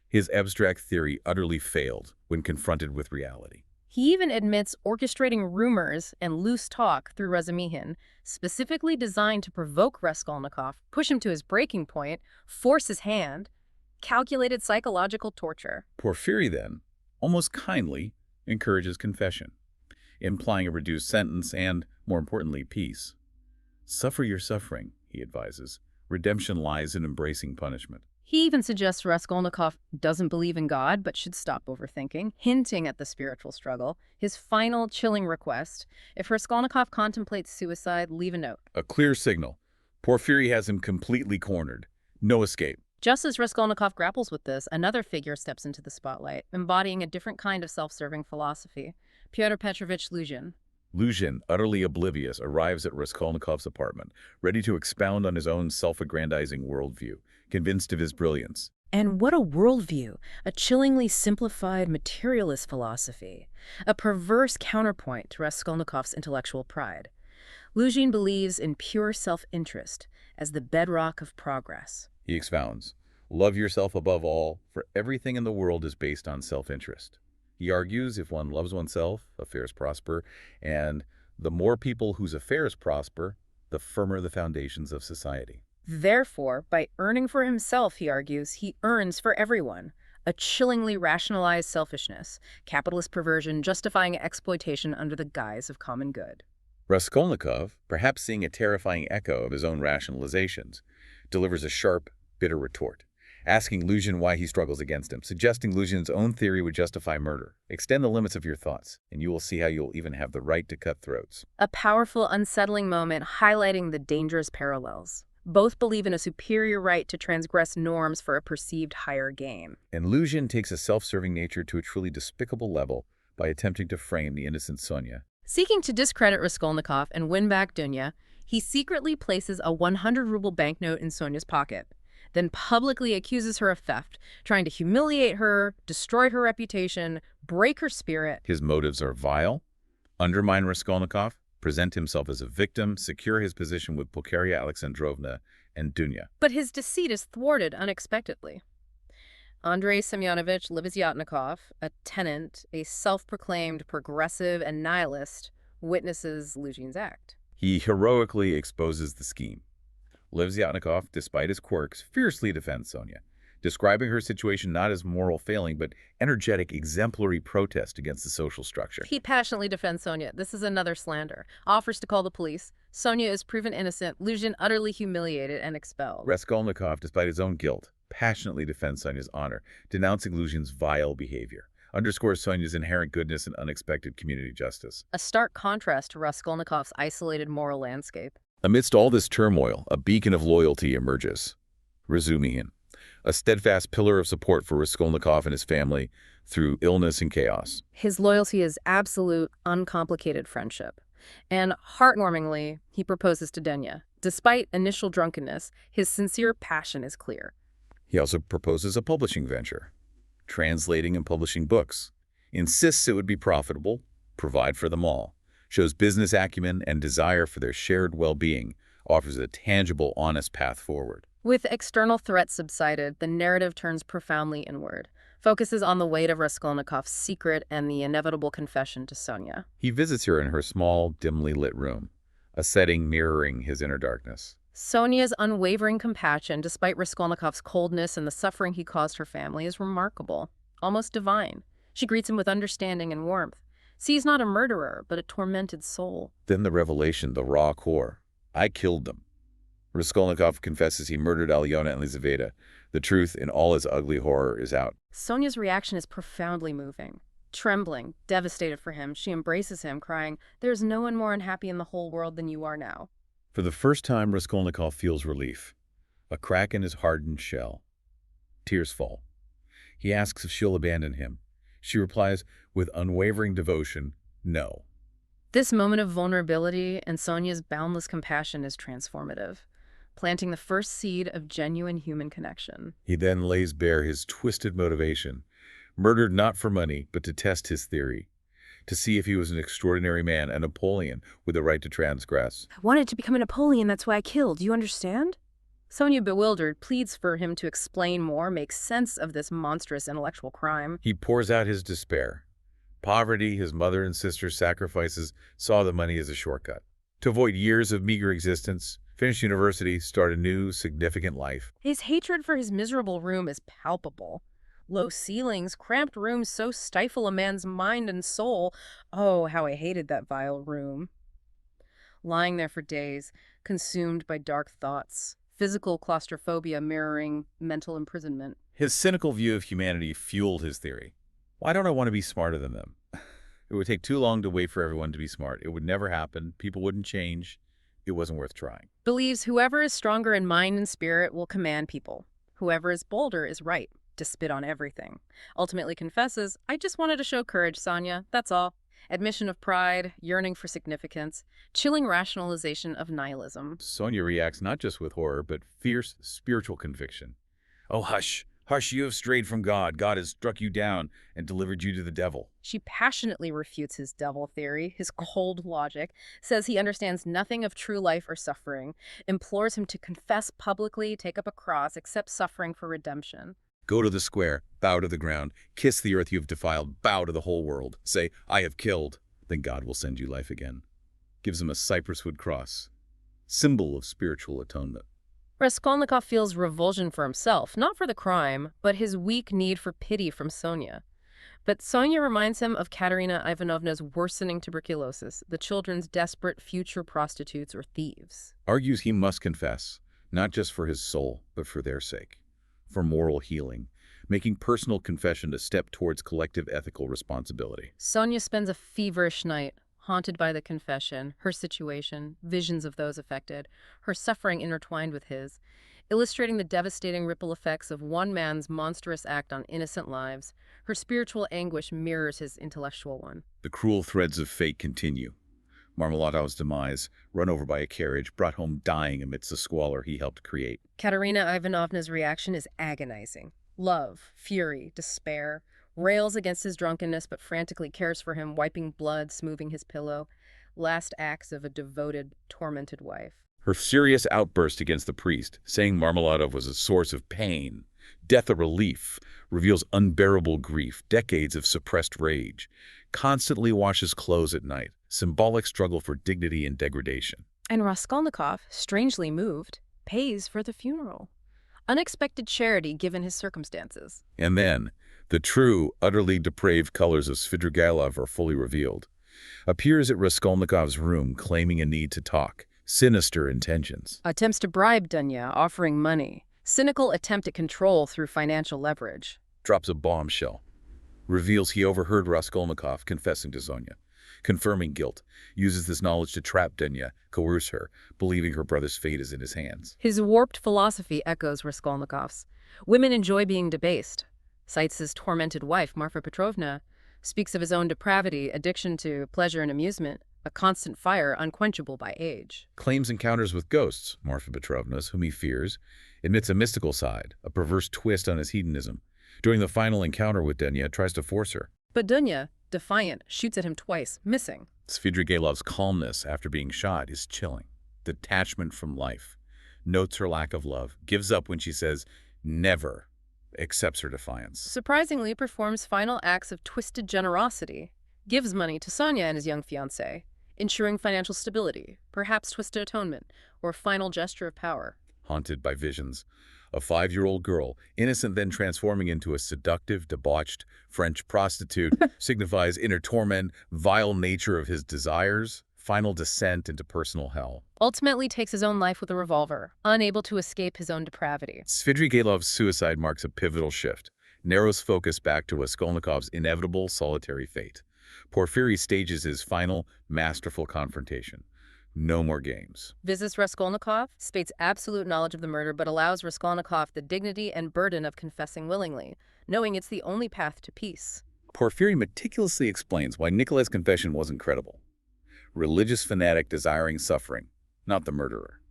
[SPEAKER 1] His abstract theory utterly failed when confronted with reality.
[SPEAKER 2] He even admits orchestrating rumors and loose talk through Razumihin, specifically designed to provoke Raskolnikov, push him to his breaking point, force his hand, calculated psychological torture.
[SPEAKER 1] Porfiry then, almost kindly, encourages confession, implying a reduced sentence and, more importantly, peace. Suffer your suffering, he advises. Redemption lies in embracing punishment.
[SPEAKER 2] He even suggests Raskolnikov doesn't believe in God, but should stop overthinking, hinting at the spiritual struggle. His final chilling request: if Raskolnikov contemplates suicide, leave a note.
[SPEAKER 1] A clear signal. Porfiry has him completely cornered. No escape.
[SPEAKER 2] Just as Raskolnikov grapples with this, another figure steps into the spotlight, embodying a different kind of self-serving philosophy: Pyotr Petrovich Luzhin.
[SPEAKER 1] Luzhin, utterly oblivious, arrives at Raskolnikov's apartment, ready to expound on his own self-aggrandizing worldview, convinced of his brilliance.
[SPEAKER 2] And what a worldview! A chillingly simplified materialist philosophy, a perverse counterpoint to Raskolnikov's intellectual pride. Luzhin believes in pure self-interest as the bedrock of progress.
[SPEAKER 1] He expounds, love yourself above all, for everything in the world is based on self-interest. He argues if one loves oneself, affairs prosper, and the more people whose affairs prosper, the firmer the foundations of society.
[SPEAKER 2] Therefore, by earning for himself, he argues, he earns for everyone. A chillingly rationalized selfishness, capitalist perversion justifying exploitation under the guise of common good.
[SPEAKER 1] Raskolnikov, perhaps seeing a terrifying echo of his own rationalizations, delivers a sharp, bitter retort, asking Luzhin why he struggles against him, suggesting Luzhin's own theory would justify murder. Extend the limits of your thoughts, and you will see how you'll even have the right to cut throats.
[SPEAKER 2] A powerful, unsettling moment highlighting the dangerous parallels. Both believe in a superior right to transgress norms for a perceived higher gain.
[SPEAKER 1] And Luzhin takes a self-serving nature to a truly despicable level by attempting to frame the innocent Sonia.
[SPEAKER 2] Seeking to discredit Raskolnikov and win back Dunya, he secretly places a 100-ruble banknote in Sonia's pocket, then publicly accuses her of theft, trying to humiliate her, destroy her reputation, break her spirit.
[SPEAKER 1] His motives are vile: undermine Raskolnikov, present himself as a victim, secure his position with Pulcheria Alexandrovna and Dunya.
[SPEAKER 2] But his deceit is thwarted unexpectedly. Andrei Semyonovich Lebezyatnikov, a tenant, a self-proclaimed progressive and nihilist, witnesses Luzhin's act.
[SPEAKER 1] He heroically exposes the scheme. Lebezyatnikov, despite his quirks, fiercely defends Sonia, describing her situation not as moral failing, but energetic, exemplary protest against the social structure.
[SPEAKER 2] He passionately defends Sonia. This is another slander. Offers to call the police. Sonia is proven innocent. Luzhin utterly humiliated and expelled.
[SPEAKER 1] Raskolnikov, despite his own guilt, passionately defends Sonia's honor, denouncing Luzhin's vile behavior, underscores Sonia's inherent goodness and unexpected community justice.
[SPEAKER 2] A stark contrast to Raskolnikov's isolated moral landscape.
[SPEAKER 1] Amidst all this turmoil, a beacon of loyalty emerges: Razumihin, a steadfast pillar of support for Raskolnikov and his family through illness and chaos.
[SPEAKER 2] His loyalty is absolute, uncomplicated friendship. And heartwarmingly, he proposes to Dunya. Despite initial drunkenness, his sincere passion is clear.
[SPEAKER 1] He also proposes a publishing venture, translating and publishing books, insists it would be profitable, provide for them all, shows business acumen and desire for their shared well-being, offers a tangible, honest path forward.
[SPEAKER 2] With external threats subsided, the narrative turns profoundly inward, focuses on the weight of Raskolnikov's secret and the inevitable confession to Sonia.
[SPEAKER 1] He visits her in her small, dimly lit room, a setting mirroring his inner darkness.
[SPEAKER 2] Sonia's unwavering compassion, despite Raskolnikov's coldness and the suffering he caused her family, is remarkable, almost divine. She greets him with understanding and warmth, sees not a murderer, but a tormented soul.
[SPEAKER 1] Then the revelation, the raw core: I killed them. Raskolnikov confesses he murdered Alyona and Lizaveta. The truth, in all its ugly horror, is out.
[SPEAKER 2] Sonia's reaction is profoundly moving. Trembling, devastated for him, she embraces him, crying, "There's no one more unhappy in the whole world than you are now."
[SPEAKER 1] For the first time, Raskolnikov feels relief. A crack in his hardened shell. Tears fall. He asks if she'll abandon him. She replies with unwavering devotion, no.
[SPEAKER 2] This moment of vulnerability and Sonia's boundless compassion is transformative, planting the first seed of genuine human connection.
[SPEAKER 1] He then lays bare his twisted motivation, murdered not for money, but to test his theory, to see if he was an extraordinary man, a Napoleon with the right to transgress.
[SPEAKER 2] "I wanted to become a Napoleon, that's why I killed. Do you understand?" Sonia, bewildered, pleads for him to explain more, make sense of this monstrous intellectual crime.
[SPEAKER 1] He pours out his despair. Poverty, his mother and sister's sacrifices, saw the money as a shortcut. To avoid years of meager existence, finish university, start a new, significant life.
[SPEAKER 2] His hatred for his miserable room is palpable. Low ceilings, cramped rooms so stifle a man's mind and soul. Oh, how I hated that vile room. Lying there for days, consumed by dark thoughts, physical claustrophobia mirroring mental imprisonment.
[SPEAKER 1] His cynical view of humanity fueled his theory. Why don't I want to be smarter than them? It would take too long to wait for everyone to be smart. It would never happen. People wouldn't change. It wasn't worth trying.
[SPEAKER 2] Believes whoever is stronger in mind and spirit will command people. Whoever is bolder is right to spit on everything. Ultimately confesses, "I just wanted to show courage, Sonia, that's all." Admission of pride, yearning for significance, chilling rationalization of nihilism.
[SPEAKER 1] Sonia reacts not just with horror, but fierce spiritual conviction. Oh, hush, hush, you have strayed from God. God has struck you down and delivered you to the devil.
[SPEAKER 2] She passionately refutes his devil theory, his cold logic, says he understands nothing of true life or suffering, implores him to confess publicly, take up a cross, accept suffering for redemption.
[SPEAKER 1] Go to the square, bow to the ground, kiss the earth you have defiled, bow to the whole world. Say, I have killed, then God will send you life again. Gives him a cypress wood cross, symbol of spiritual atonement.
[SPEAKER 2] Raskolnikov feels revulsion for himself, not for the crime, but his weak need for pity from Sonia. But Sonia reminds him of Katerina Ivanovna's worsening tuberculosis, the children's desperate future prostitutes or thieves.
[SPEAKER 1] Argues he must confess, not just for his soul, but for their sake. For moral healing, making personal confession a step towards collective ethical responsibility.
[SPEAKER 2] Sonia spends a feverish night, haunted by the confession, her situation, visions of those affected, her suffering intertwined with his, illustrating the devastating ripple effects of one man's monstrous act on innocent lives. Her spiritual anguish mirrors his intellectual one.
[SPEAKER 1] The cruel threads of fate continue. Marmelatov's demise, run over by a carriage, brought home dying amidst the squalor he helped create.
[SPEAKER 2] Katerina Ivanovna's reaction is agonizing. Love, fury, despair, rails against his drunkenness but frantically cares for him, wiping blood, smoothing his pillow. Last acts of a devoted, tormented wife.
[SPEAKER 1] Her serious outburst against the priest, saying Marmeladov was a source of pain, death a relief, reveals unbearable grief, decades of suppressed rage, constantly washes clothes at night, symbolic struggle for dignity and degradation.
[SPEAKER 2] And Raskolnikov, strangely moved, pays for the funeral. Unexpected charity given his circumstances.
[SPEAKER 1] And then, the true, utterly depraved colors of Svidrigailov are fully revealed. Appears at Raskolnikov's room claiming a need to talk, sinister intentions.
[SPEAKER 2] Attempts to bribe Dunya, offering money. Cynical attempt at control through financial leverage.
[SPEAKER 1] Drops a bombshell. Reveals he overheard Raskolnikov confessing to Sonia. Confirming guilt, uses this knowledge to trap Dunya, coerce her, believing her brother's fate is in his hands.
[SPEAKER 2] His warped philosophy echoes Raskolnikov's. Women enjoy being debased. Cites his tormented wife, Marfa Petrovna. Speaks of his own depravity, addiction to pleasure and amusement, a constant fire unquenchable by age.
[SPEAKER 1] Claims encounters with ghosts, Marfa Petrovna's, whom he fears. Admits a mystical side, a perverse twist on his hedonism. During the final encounter with Dunya, tries to force her.
[SPEAKER 2] But Dunya, defiant, shoots at him twice, missing.
[SPEAKER 1] Svidrigailov's calmness after being shot is chilling. Detachment from life. Notes her lack of love. Gives up when she says, never. Accepts her defiance.
[SPEAKER 2] Surprisingly performs final acts of twisted generosity. Gives money to Sonia and his young fiancé, ensuring financial stability, perhaps twisted atonement, or final gesture of power.
[SPEAKER 1] Haunted by visions. A 5-year-old girl, innocent then transforming into a seductive, debauched French prostitute, signifies inner torment, vile nature of his desires, final descent into personal hell.
[SPEAKER 2] Ultimately takes his own life with a revolver, unable to escape his own depravity.
[SPEAKER 1] Svidrigaïlov's suicide marks a pivotal shift, narrows focus back to Raskolnikov's inevitable solitary fate. Porfiry stages his final, masterful confrontation. No more games.
[SPEAKER 2] Visits Raskolnikov, states absolute knowledge of the murder, but allows Raskolnikov the dignity and burden of confessing willingly, knowing it's the only path to peace.
[SPEAKER 1] Porfiry meticulously explains why Nikolai's confession wasn't credible. Religious fanatic desiring suffering, not the murderer.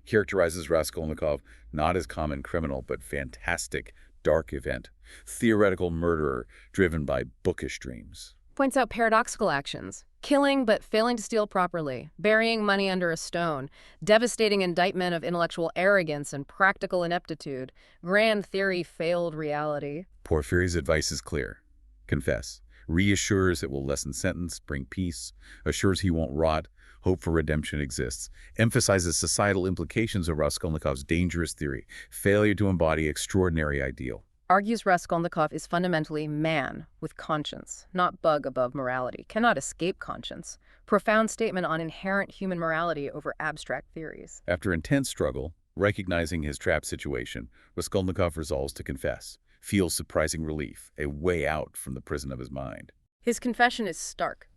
[SPEAKER 1] Characterizes Raskolnikov not as common criminal, but fantastic, dark event. Theoretical murderer driven by bookish dreams.
[SPEAKER 2] Points out paradoxical actions. Killing but failing to steal properly, burying money under a stone, devastating indictment of intellectual arrogance and practical ineptitude, grand theory failed reality.
[SPEAKER 1] Porfiry's advice is clear. Confess. Reassures it will lessen sentence, bring peace, assures he won't rot, hope for redemption exists, emphasizes societal implications of Raskolnikov's dangerous theory, failure to embody extraordinary ideal.
[SPEAKER 2] Argues Raskolnikov is fundamentally man with conscience, not bug above morality, cannot escape conscience. Profound statement on inherent human morality over abstract theories.
[SPEAKER 1] After intense struggle, recognizing his trapped situation, Raskolnikov resolves to confess, feels surprising relief, a way out from the prison of his mind.
[SPEAKER 2] His confession is stark.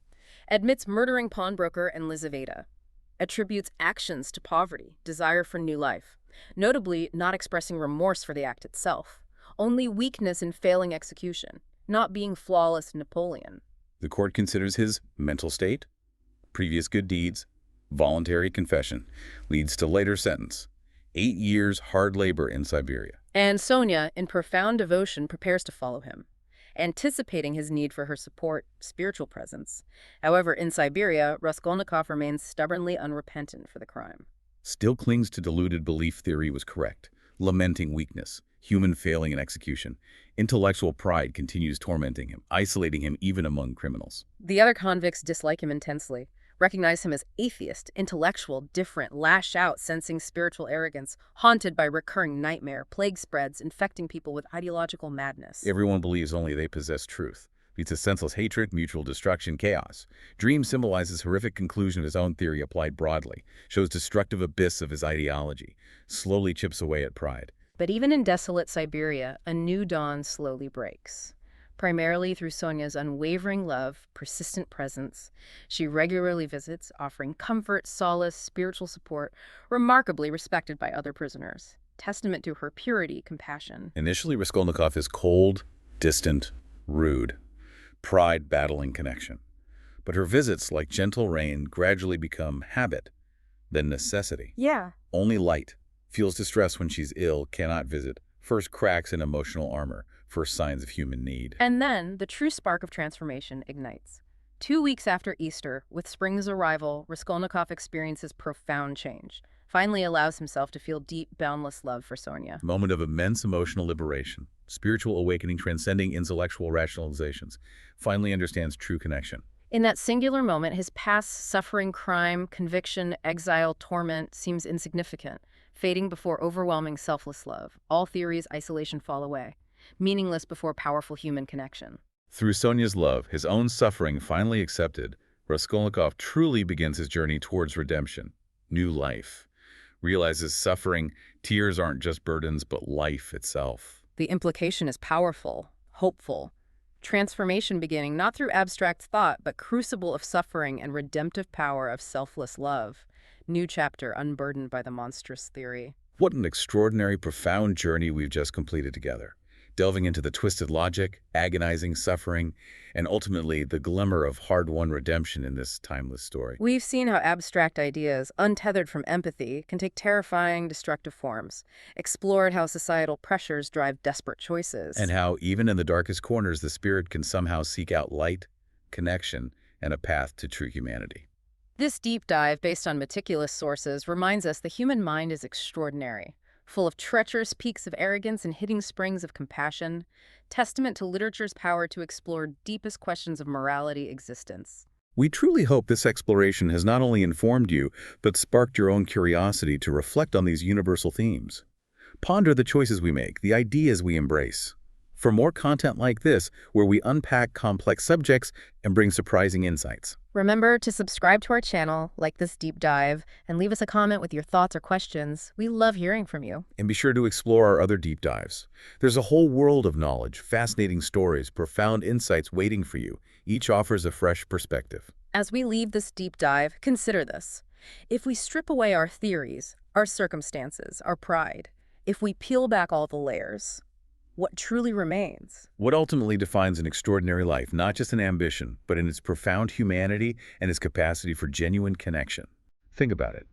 [SPEAKER 2] Admits murdering pawnbroker and Lizaveta. Attributes actions to poverty, desire for new life. Notably, not expressing remorse for the act itself. Only weakness in failing execution, not being flawless Napoleon.
[SPEAKER 1] The court considers his mental state, previous good deeds, voluntary confession, leads to later sentence, 8 years hard labor in Siberia.
[SPEAKER 2] And Sonia, in profound devotion, prepares to follow him, anticipating his need for her support, spiritual presence. However, in Siberia, Raskolnikov remains stubbornly unrepentant for the crime.
[SPEAKER 1] Still clings to deluded belief theory was correct, lamenting weakness, human failing in execution. Intellectual pride continues tormenting him, isolating him even among criminals.
[SPEAKER 2] The other convicts dislike him intensely, recognize him as atheist, intellectual, different, lash out, sensing spiritual arrogance, haunted by recurring nightmare, plague spreads, infecting people with ideological madness.
[SPEAKER 1] Everyone believes only they possess truth. Leads to senseless hatred, mutual destruction, chaos. Dream symbolizes horrific conclusion of his own theory applied broadly, shows destructive abyss of his ideology, slowly chips away at pride.
[SPEAKER 2] But even in desolate Siberia, a new dawn slowly breaks. Primarily through Sonia's unwavering love, persistent presence, she regularly visits, offering comfort, solace, spiritual support, remarkably respected by other prisoners. Testament to her purity, compassion.
[SPEAKER 1] Initially, Raskolnikov is cold, distant, rude, pride battling connection. But her visits, like gentle rain, gradually become habit, then necessity.
[SPEAKER 2] Yeah.
[SPEAKER 1] Only light. Feels distress when she's ill, cannot visit. First cracks in emotional armor, first signs of human need.
[SPEAKER 2] And then the true spark of transformation ignites. 2 weeks after Easter, with spring's arrival, Raskolnikov experiences profound change. Finally allows himself to feel deep, boundless love for Sonia.
[SPEAKER 1] Moment of immense emotional liberation. Spiritual awakening transcending intellectual rationalizations. Finally understands true connection.
[SPEAKER 2] In that singular moment, his past suffering, crime, conviction, exile, torment seems insignificant, fading before overwhelming selfless love. All theories, isolation fall away, meaningless before powerful human connection.
[SPEAKER 1] Through Sonia's love, his own suffering finally accepted, Raskolnikov truly begins his journey towards redemption, new life. Realizes suffering, tears aren't just burdens, but life itself.
[SPEAKER 2] The implication is powerful, hopeful. Transformation beginning not through abstract thought, but crucible of suffering and redemptive power of selfless love. New chapter unburdened by the monstrous theory.
[SPEAKER 1] What an extraordinary, profound journey we've just completed together. Delving into the twisted logic, agonizing suffering, and ultimately the glimmer of hard-won redemption in this timeless story.
[SPEAKER 2] We've seen how abstract ideas, untethered from empathy, can take terrifying, destructive forms. Explored how societal pressures drive desperate choices.
[SPEAKER 1] And how, even in the darkest corners, the spirit can somehow seek out light, connection, and a path to true humanity.
[SPEAKER 2] This deep dive, based on meticulous sources, reminds us the human mind is extraordinary, full of treacherous peaks of arrogance and hidden springs of compassion, testament to literature's power to explore deepest questions of morality existence.
[SPEAKER 1] We truly hope this exploration has not only informed you, but sparked your own curiosity to reflect on these universal themes. Ponder the choices we make, the ideas we embrace. For more content like this, where we unpack complex subjects and bring surprising insights,
[SPEAKER 2] Remember to subscribe to our channel, like this deep dive, and leave us a comment with your thoughts or questions. We love hearing from you.
[SPEAKER 1] And be sure to explore our other deep dives. There's a whole world of knowledge, fascinating stories, profound insights waiting for you. Each offers a fresh perspective.
[SPEAKER 2] As we leave this deep dive, consider this. If we strip away our theories, our circumstances, our pride, if we peel back all the layers, what truly remains?
[SPEAKER 1] What ultimately defines an extraordinary life, not just an ambition, but in its profound humanity and its capacity for genuine connection? Think about it.